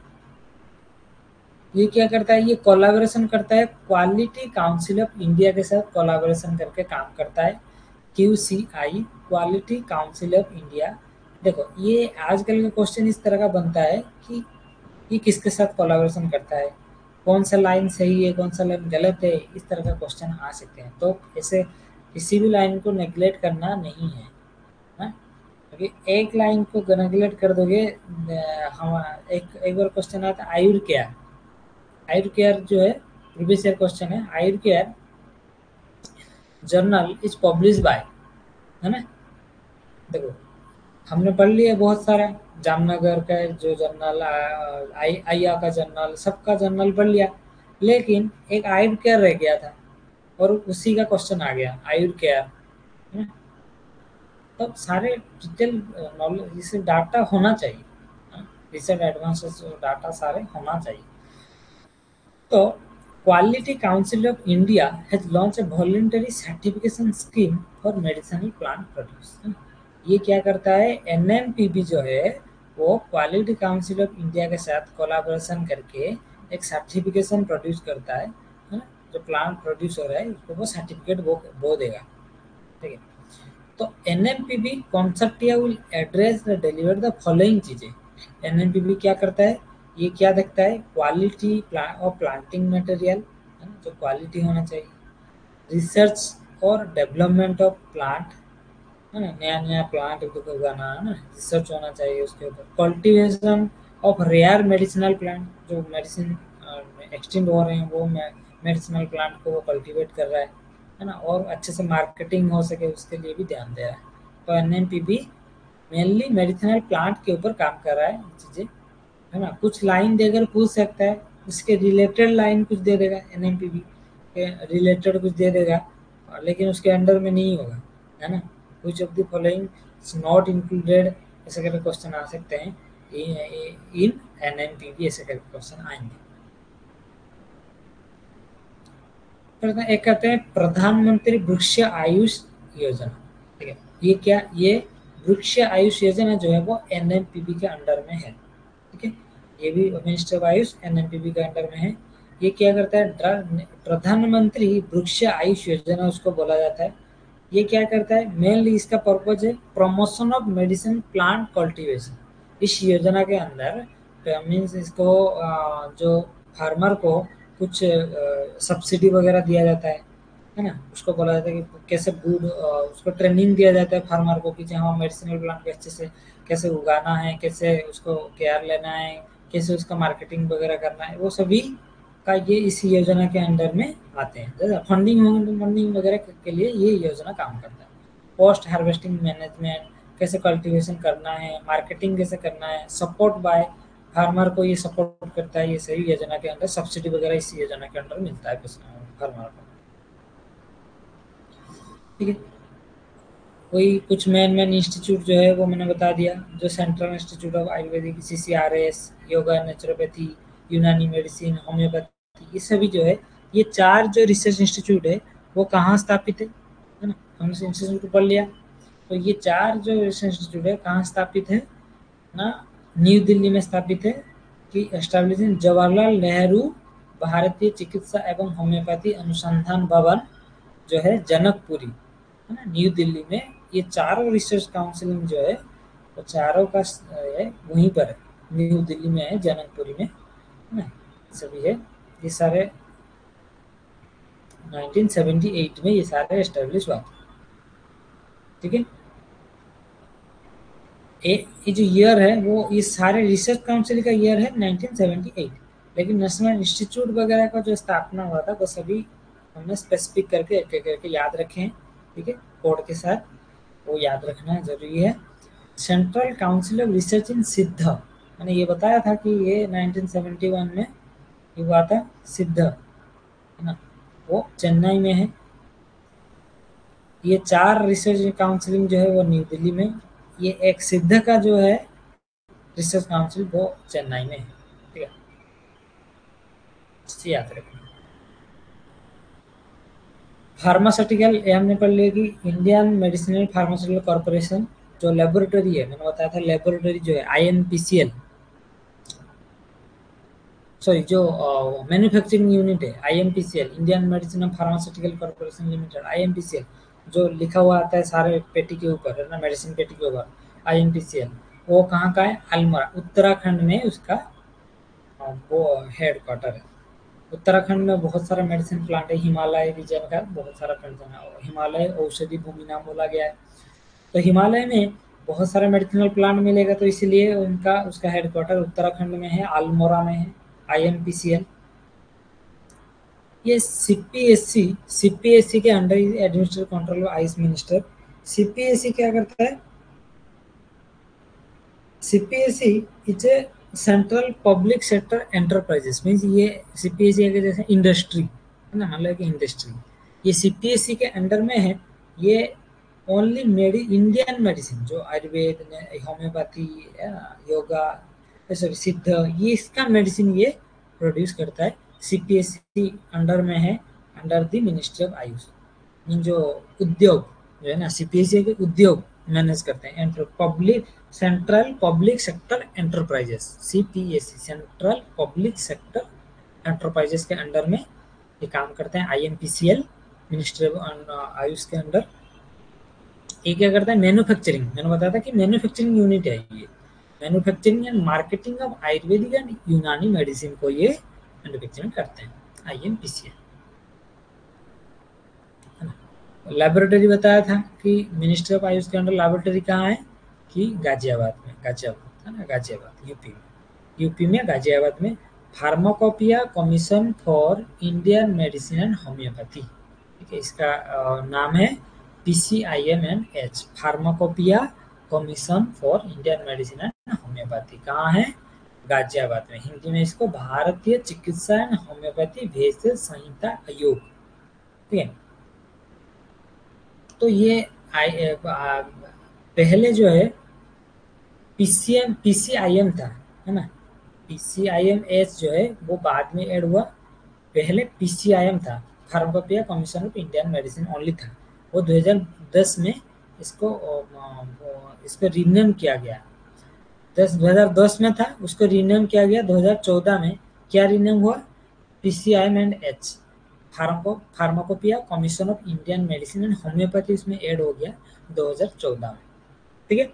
Speaker 1: ये क्या करता है, ये कोलैबोरेशन करता है, क्वालिटी काउंसिल ऑफ इंडिया के साथ कोलैबोरेशन करके काम करता है। QCI, quality council of India, देखो ये आजकल का क्वेश्चन इस तरह का बनता है कि ये किसके साथ कोलैबोरेशन करता है, कौन सा लाइन सही है, कौन सा लाइन गलत है, इस तरह का क्वेश्चन आ सकते हैं। तो ऐसे किसी भी लाइन को नेग्लेक्ट करना नहीं है, हाँ? क्योंकि एक लाइन को नेग्लेक्ट कर दोगे, हम एक एक बार क्वेश्चन आता है आयुर केयर। आयुर केयर जो है प्रीवियस ईयर क्वेश्चन है, Ayur care journal is publish by, है ना। देखो हमने पढ़ लिया बहुत सारा, जामनगर का जो जर्नल, आइया का जर्नल, सबका जर्नल पढ़ लिया, लेकिन एक आयुर केयर रह गया था और उसी का क्वेश्चन आ गया आयुर केयर, है ना। तो सारे डिटेल नॉलेज, जैसे डाटा होना चाहिए, रिसर्च एडवांसेस डाटा सारे होना चाहिए। तो quality council of India has launch a voluntary certification scheme for medicinal plant produce. ये क्या करता है, एनएमपीबी जो है वो क्वालिटी काउंसिल ऑफ इंडिया के साथ कोलैबोरेशन करके एक सर्टिफिकेशन प्रोड्यूस करता है ना? जो प्लांट प्रोड्यूस हो रहा है उसको वो सर्टिफिकेट वो देगा, ठीक है। तो एनएमपीबी कॉन्सेप्टिया will address the deliver the following चीजें। एनएमपीबी क्या करता है, ये क्या देखता है, क्वालिटी ऑफ प्लांटिंग मटेरियल, जो क्वालिटी होना चाहिए, रिसर्च और डेवलपमेंट ऑफ प्लांट, है ना, नया नया प्लांट को उगाना, है ना, रिसर्च होना चाहिए उसके ऊपर। Cultivation of rare medicinal plant, जो मेडिसिन एक्सटेंड हो रहे हैं वो मेडिसिनल प्लांट को वो कल्टीवेट कर रहा है ना, और अच्छे से मार्केटिंग हो सके उसके लिए भी ध्यान दे रहा है। तो एनएमपीबी मेनली मेडिसिनल प्लांट के ऊपर काम कर रहा है चीज़ें, है ना। कुछ लाइन देकर पूछ सकता है, उसके रिलेटेड लाइन कुछ दे देगा, एनएमपीबी के रिलेटेड कुछ दे देगा, लेकिन उसके अंडर में नहीं होगा, है ना। Which of the following is not included, ऐसे करके क्वेश्चन आ सकते हैं इन एनएमपीबी, ऐसे करके क्वेश्चन आएंगे। एक कहते हैं प्रधानमंत्री वृक्ष आयुष योजना, ठीक है। ये क्या, ये वृक्ष आयुष योजना जो है वो एनएमपीबी के अंडर में है, ठीक है। ये भी मिनिस्टर ऑफ आयुष एनएमपीबी के अंडर में है। ये क्या करता है, प्रधानमंत्री वृक्ष आयुष योजना उसको बोला जाता है। ये क्या करता है, मेनली इसका पर्पज है promotion of medicine plant cultivation. इस योजना के अंदर मीन्स इसको जो फार्मर को कुछ सब्सिडी वगैरह दिया जाता है ना। उसको बोला जाता है कि कैसे गुड, उसको ट्रेनिंग दिया जाता है फार्मर को कि हाँ मेडिसिनल प्लांट को अच्छे से कैसे उगाना है, कैसे उसको केयर लेना है, कैसे उसका मार्केटिंग वगैरह करना है, वो सभी का ये इस योजना के अंडर में आते हैं। जैसे फंडिंग वगैरह के लिए ये योजना काम करता है। पोस्ट हार्वेस्टिंग मैनेजमेंट, कैसे कल्टीवेशन करना है, मार्केटिंग कैसे करना है, सपोर्ट बाय फार्मर को ये सपोर्ट करता है। ये सही योजना के अंदर सब्सिडी वगैरह इस योजना के अंडर मिलता है फार्मर को, ठीक है। वही कुछ मेन इंस्टीट्यूट जो है वो मैंने बता दिया, जो central institute of Ayurvedic, CCRS, yoga, naturopathy, यूनानी मेडिसिन, होम्योपैथी, ये सभी जो है, ये चार जो रिसर्च इंस्टीट्यूट है वो कहाँ स्थापित है ना। हमने इंस्टीट्यूट पढ़ लिया। तो ये चार जो रिसर्च इंस्टीट्यूट है कहाँ स्थापित है ना, न्यू दिल्ली में स्थापित है, कि एस्टैब्लिशिंग जवाहरलाल नेहरू भारतीय चिकित्सा एवं होम्योपैथी अनुसंधान भवन जो है जनकपुरी, है ना, न्यू दिल्ली में। ये चारों रिसर्च काउंसिल जो है वो चारों का है वहीं पर है, न्यू दिल्ली में है, जनकपुरी में, है ना, सभी है। ये सारे 1978 में ये सारे एस्टेब्लिश हुआ था, ठीक है। ये जो ईयर है वो ये सारे रिसर्च काउंसिल का ईयर है 1978, लेकिन नेशनल इंस्टीट्यूट वगैरह का जो स्थापना हुआ था वो सभी हमने स्पेसिफिक करके एक एक करके याद रखे हैं, ठीक है, कोड के साथ, वो याद रखना जरूरी है। सेंट्रल काउंसिल ऑफ रिसर्च इन सिद्ध, मैंने ये बताया था कि ये 1971 में ये हुआ था, सिद्ध, है ना, वो चेन्नई में है। ये चार रिसर्च काउंसिलिंग जो है वो न्यू दिल्ली में, ये एक सिद्ध का जो है रिसर्च काउंसिल वो चेन्नई में है, ठीक है, इससे याद रखना। फार्मास्यूटिकल, ये हमने पढ़ लिया कि इंडियन मेडिसिनल फार्मास्यूटिकल कॉर्पोरेशन जो लेबोरेटरी है, मैंने बताया था लेबोरेटरी जो है आईएनपीसीएल, सॉरी जो मैन्युफैक्चरिंग यूनिट है IMPCL, Indian medicine pharmaceutical corporation limited, IMPCL, जो लिखा हुआ आता है सारे पेटी के ऊपर, है ना, मेडिसिन पेटी के ऊपर, INPCL, वो कहाँ का है? अल्मोड़ा, उत्तराखंड में उसका वो हेड क्वार्टर है। उत्तराखंड में बहुत सारा मेडिसिन प्लांट है, हिमालय रीजन का बहुत सारा मेडिसिन है, हिमालय औषधि भूमि नाम बोला गया है। तो हिमालय में बहुत सारा मेडिसिनल प्लांट मिलेगा, तो इसलिए उनका उसका हेडक्वार्टर उत्तराखंड में है, अल्मोड़ा में है, INPCL। ये सीपीएससी के under administrative control of Ayush minister. CPSC क्या करता है? CPSC is a central public sector enterprises, means ये सीपीएससी के जैसे इंडस्ट्री है ना, मतलब कि इंडस्ट्री, ये सीपीएससी के अंडर में है। ये ओनली इंडियन मेडिसिन जो आयुर्वेद, होम्योपैथी, योगा, सॉरी सिद्ध, ये इसका मेडिसिन ये प्रोड्यूस करता है। सीपीएससी अंडर में है, under the ministry of Ayush. इन जो उद्योग जो है ना, सीपीएससी के उद्योग मैनेज करते हैं, public central public sector enterprises, CPSC central public sector enterprises के अंडर में ये काम करते हैं। INPCL मिनिस्ट्री ऑफ आयुष के अंडर ये क्या करता है? मैन्युफैक्चरिंग, मैंने बताया था कि मैन्युफैक्चरिंग यूनिट है ये। Manufacturing and marketing of Ayurvedic and यूनानी मेडिसिन को ये मैन्युफैक्चरिंग करते हैं, INPCL। लेबोरेटरी बताया था कि मिनिस्ट्री ऑफ आयुष के अंडर लेबोरेटरी कहाँ है? कि गाजियाबाद में, गाजियाबाद है ना, गाजियाबाद यूपी में, यूपी में गाजियाबाद में। Pharmacopoeia commission for Indian medicine and homeopathy, ठीक है, इसका नाम है PCIMNH, pharmacopoeia commission for Indian medicine and homeopathy. कहाँ है? गाजियाबाद में। हिंदी में इसको भारतीय चिकित्सा एंड होम्योपैथी भेषज संहिता आयोग, ठीक है। तो ये पहले जो है PCIM था, है ना, PCIMH जो है वो बाद में ऐड हुआ, पहले PCIM था, pharmacopoeia commission of Indian medicine only था। वो 2010 में इसको इसको रीनेम किया गया। 2010 में था, उसको रीनेम किया गया 2014 में। क्या रीनेम हुआ? PCIMNH, pharmacopoeia commission of Indian medicine and homeopathy इसमें ऐड हो गया 2014 में, ठीक है।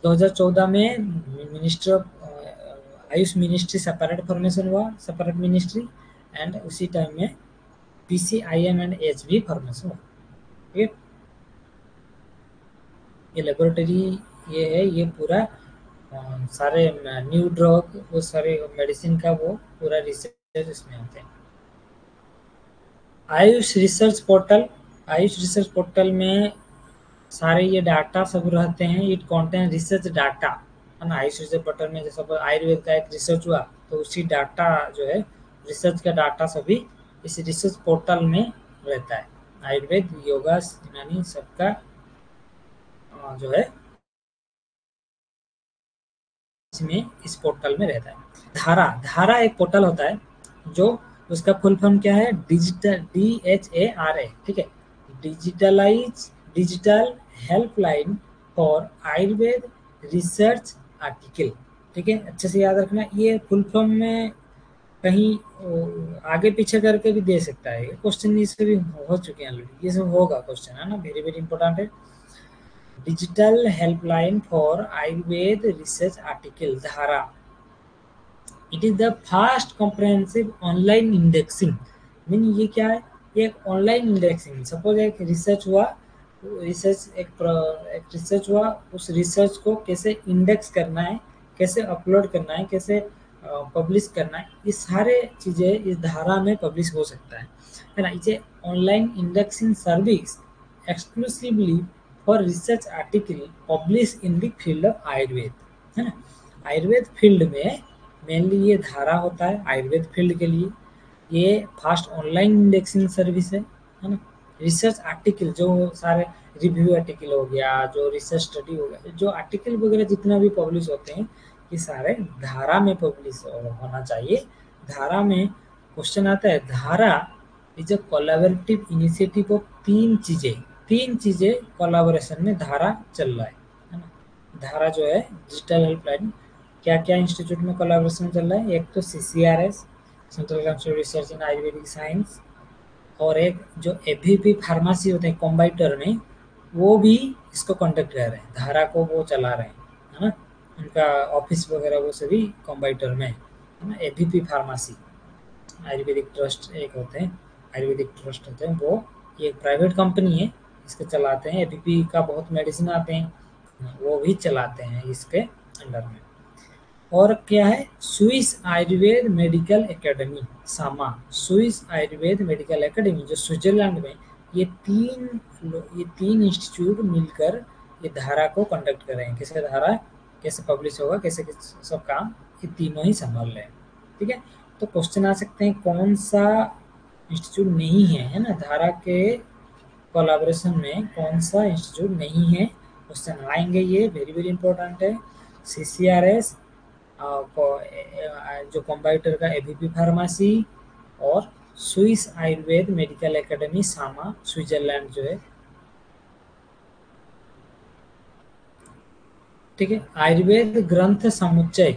Speaker 1: 2014 में ministry of Ayush ministry separate formation हुआ, सेपरेट मिनिस्ट्री, एंड उसी टाइम में PCIMNH भी फॉर्मेशन हुआ, ठीक है। ये लेबोरेटरी ये है, ये पूरा सारे न्यू ड्रग, वो सारे मेडिसिन का वो पूरा रिसर्च इसमें होते हैं। Ayush research portal, Ayush research portal में सारे ये डाटा सब रहते हैं। इट कंटेन रिसर्च डाटा, है ना। आयुष रिसर्च पोर्टल में जैसे आयुर्वेद का एक रिसर्च हुआ तो उसी डाटा जो है, रिसर्च का डाटा सभी इस रिसर्च पोर्टल में रहता है। आयुर्वेद, योगा, यूनानी सबका जो है इसमें इस पोर्टल में रहता है। धारा, धारा एक पोर्टल होता है जो, उसका फुल फॉर्म क्या है? डिजिटल, DHARA, ठीक है, digital helpline for Ayurveda research article, ठीक है, अच्छे से याद रखना। ये फुल फॉर्म में कहीं आगे पीछे करके भी दे सकता है, क्वेश्चन इससे भी हो चुके हैं ऑलरेडी, ये सब होगा क्वेश्चन, है ना, वेरी वेरी इंपॉर्टेंट है। Digital helpline for Ayurveda research article, Dhara. It is the fast comprehensive online indexing, mean ये क्या है? ये एक ऑनलाइन इंडेक्सिंग। सपोज एक रिसर्च हुआ, एक रिसर्च हुआ, उस रिसर्च को कैसे इंडेक्स करना है, कैसे अपलोड करना है, कैसे पब्लिश करना है, ये सारे चीज़ें इस धारा में पब्लिश हो सकता है ना। इसे online indexing service exclusively for research article publish in the field of Ayurveda, है ना। आयुर्वेद फील्ड में मेनली ये धारा होता है, आयुर्वेद फील्ड के लिए। ये फास्ट ऑनलाइन इंडेक्सिंग सर्विस है ना। रिसर्च आर्टिकल जो सारे रिव्यू आर्टिकल हो गया, जो रिसर्च स्टडी हो गया, जो आर्टिकल वगैरह जितना भी पब्लिश होते हैं, ये सारे धारा में पब्लिश होना चाहिए। धारा में क्वेश्चन आता है, धारा is a collaborative initiative of तीन चीजें कोलैबोरेशन में धारा चल रहा है ना। धारा जो है डिजिटल हेल्पलाइन, क्या क्या इंस्टीट्यूट में कोलैबोरेशन चल रहा है? एक तो CCRS, सेंट्रल काउंसिल रिसर्च इन आयुर्वेदिक साइंस, और एक जो AVP फार्मेसी होते हैं कॉम्बाइटर में, वो भी इसको कंडक्ट कर रहे हैं, धारा को वो चला रहे हैं, है ना। उनका ऑफिस वगैरह वो सभी कॉम्बाइटर में है ना। एबीपी फार्मेसी आयुर्वेदिक ट्रस्ट एक होते हैं, आयुर्वेदिक ट्रस्ट होते हैं वो, ये एक प्राइवेट कंपनी है, इसको चलाते हैं। एबीपी का बहुत मेडिसिन आते हैं, वो भी चलाते हैं इसके अंडर में। और क्या है, स्विस आयुर्वेद मेडिकल एकेडमी, सामा, स्विस आयुर्वेद मेडिकल एकेडमी जो स्विट्जरलैंड में, ये ये तीन इंस्टीट्यूट मिलकर ये धारा को कंडक्ट कर रहे हैं। कैसे धारा कैसे पब्लिश होगा, कैसे सब काम, ये तीनों ही संभाल रहे हैं। ठीक है, तो क्वेश्चन आ सकते हैं कौन सा इंस्टीट्यूट नहीं है ना, धारा के कोलाब्रेशन में कौन सा इंस्टीट्यूट नहीं है, क्वेश्चन आएंगे, ये वेरी वेरी इंपॉर्टेंट है। सीसीआरएस, जो कंप्यूटर का एबीपी फार्मेसी, और स्विस आयुर्वेद मेडिकल एकेडमी सामा, स्विट्जरलैंड जो है। ठीक है, आयुर्वेद ग्रंथ समुच्चय,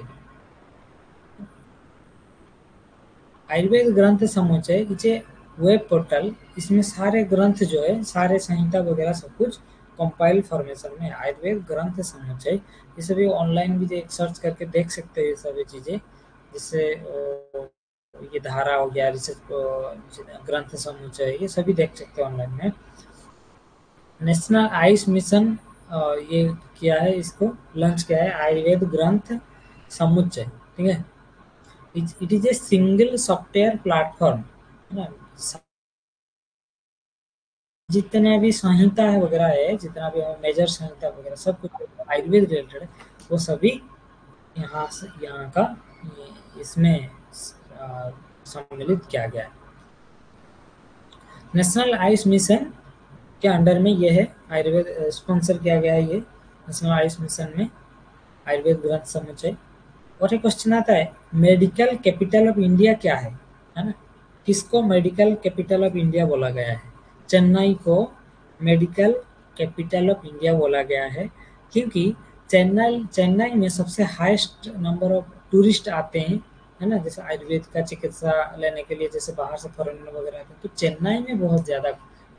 Speaker 1: आयुर्वेद ग्रंथ समुच्चय ये वेब पोर्टल, इसमें सारे ग्रंथ जो है, सारे संहिता वगैरह सब कुछ कंपाइल फॉर्मेशन में है। आयुर्वेद ग्रंथ समुच्चय, ये सभी ऑनलाइन भी सर्च करके देख सकते हैं ये सभी चीज़ें, जिससे ये धारा हो गया, रिसर्च ग्रंथ समुच्चय, ये सभी देख सकते हैं ऑनलाइन में। नेशनल आयुष मिशन, ये किया है, इसको लॉन्च किया है, आयुर्वेद ग्रंथ समुच्चय। ठीक है, it is a single software platform, है ना। जितने भी संहिता है वगैरह है, जितना भी मेजर संहिता वगैरह सब कुछ आयुर्वेद रिलेटेड है, वो सभी यहाँ से यहाँ का इसमें सम्मिलित किया गया है। नेशनल आयुष मिशन के अंडर में ये है, आयुर्वेद स्पॉन्सर किया गया है ये नेशनल आयुष मिशन में, आयुर्वेद ग्रंथ समुच्चय। और एक क्वेश्चन आता है, मेडिकल कैपिटल ऑफ इंडिया क्या है ना। किसको मेडिकल कैपिटल ऑफ इंडिया बोला गया है? चेन्नई को मेडिकल कैपिटल ऑफ इंडिया बोला गया है, क्योंकि चेन्नई चेन्नई में सबसे हाईएस्ट नंबर ऑफ टूरिस्ट आते हैं, है ना। जैसे आयुर्वेद का चिकित्सा लेने के लिए, जैसे बाहर से फॉरेनर वगैरह आते हैं, तो चेन्नई में बहुत ज़्यादा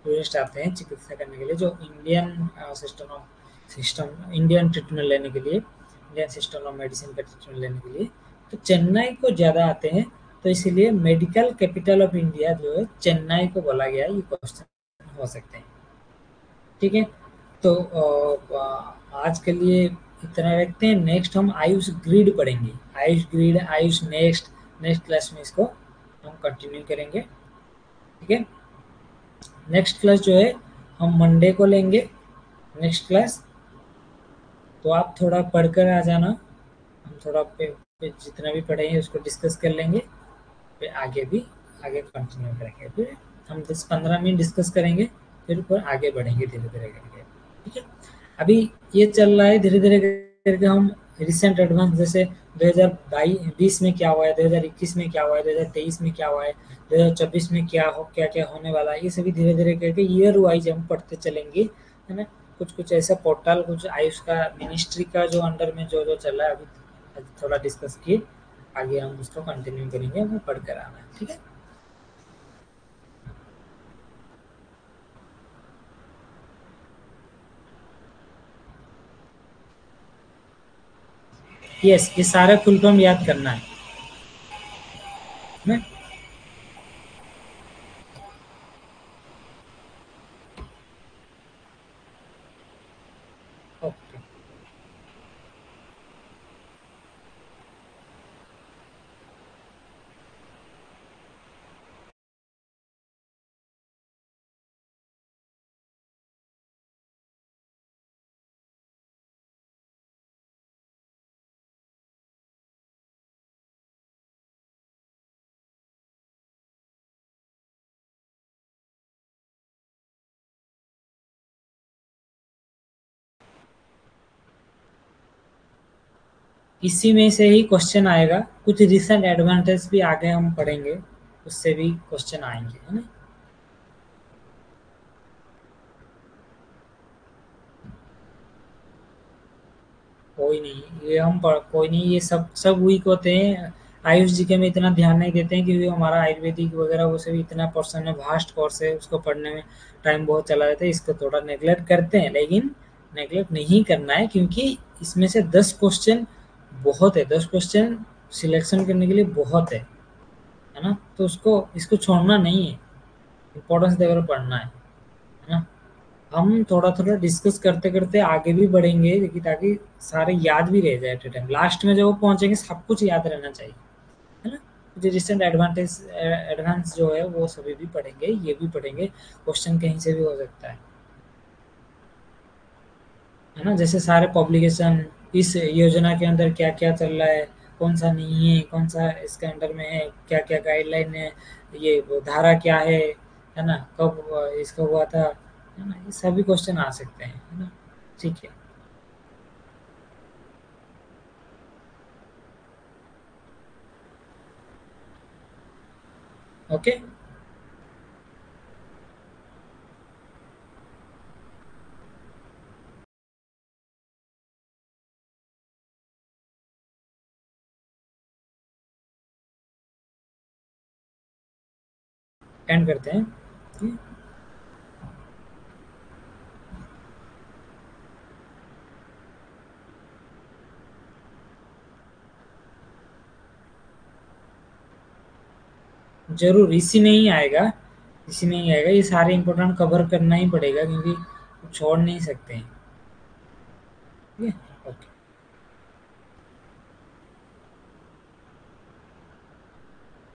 Speaker 1: टूरिस्ट आते हैं चिकित्सा करने के लिए, जो इंडियन सिस्टम इंडियन ट्रीटमेंट लेने के लिए, इंडियन सिस्टम ऑफ मेडिसिन का ट्रीटमेंट लेने के लिए, तो चेन्नई को ज़्यादा आते हैं। तो इसलिए मेडिकल कैपिटल ऑफ इंडिया जो है चेन्नई को बोला गया है, ये क्वेश्चन हो सकते हैं। ठीक है, तो आज के लिए इतना रखते हैं। नेक्स्ट हम आयुष ग्रिड पढ़ेंगे, Ayush grid, Ayush next, next class में इसको हम कंटिन्यू करेंगे। ठीक है, नेक्स्ट क्लास जो है हम मंडे को लेंगे नेक्स्ट क्लास, तो आप थोड़ा पढ़कर आ जाना, हम थोड़ा पे जितना भी पढ़ेंगे उसको डिस्कस कर लेंगे, फिर आगे भी आगे कंटिन्यू करेंगे। फिर हम 10-15 मिनट डिस्कस करेंगे, फिर ऊपर आगे बढ़ेंगे धीरे धीरे करके। ठीक है, अभी ये चल रहा है धीरे धीरे करके, हम रिसेंट एडवांस, जैसे 2022 में क्या हुआ है, 2021 में क्या हुआ है, 2023 में क्या हुआ है, 2024 में क्या क्या क्या होने वाला है, ये सभी धीरे धीरे करके ईयर वाइज हम पढ़ते चलेंगे, है ना। कुछ कुछ ऐसा पोर्टल, कुछ आयुष का मिनिस्ट्री का जो अंडर में जो जो चल रहा है, अभी थोड़ा डिस्कस किए, आगे हम उसको कंटिन्यू करेंगे, हमें पढ़कर आना है। ठीक है, यस, ये सारा फुल फॉर्म याद करना है ना। ओके, इसी में से ही क्वेश्चन आएगा, कुछ रिसेंट एडवांटेज भी आगे हम पढ़ेंगे, उससे भी क्वेश्चन आएंगे, है ना। कोई नहीं, ये हम कोई नहीं, ये सब सब वीक होते हैं, आयुष जीके में इतना ध्यान नहीं देते हैं क्योंकि हमारा आयुर्वेदिक वगैरह वो सब इतना पोर्शन है, वास्ट कोर्स है, उसको पढ़ने में टाइम बहुत चला जाता है, इसको थोड़ा नेग्लेक्ट करते हैं, लेकिन नेग्लेक्ट नहीं करना है क्योंकि इसमें से 10 क्वेश्चन बहुत है, 10 क्वेश्चन सिलेक्शन करने के लिए बहुत है ना? तो उसको इसको छोड़ना नहीं है, इम्पोर्टेंस देकर पढ़ना है ना? हम थोड़ा-थोड़ा डिस्कस करते-करते आगे भी बढ़ेंगे लेकिन ताकि सारे याद भी रह जाए एट अ टाइम। लास्ट में जब वो पहुँचेंगे सब कुछ याद रहना चाहिए, है ना? जो रिसेंट एडवांस जो है वो सभी भी पढ़ेंगे, ये भी पढ़ेंगे, क्वेश्चन कहीं से भी हो सकता है ना? जैसे सारे पब्लिकेशन इस योजना के अंदर क्या-क्या चल रहा है, कौन-सा नहीं है, कौन-सा इसके अंडर में है, क्या-क्या गाइडलाइन है, ये वो धारा क्या है ना? कब इसका हुआ था, है ना? ये सभी क्वेश्चन आ सकते हैं, है ना? ठीक है। ओके? एंड करते हैं। ठीक है? ज़रूर, इसी में ही आएगा, इसी में ही आएगा, ये सारे इम्पोर्टेंट कवर करना ही पड़ेगा क्योंकि छोड़ नहीं सकते हैं। ठीक है? ओके।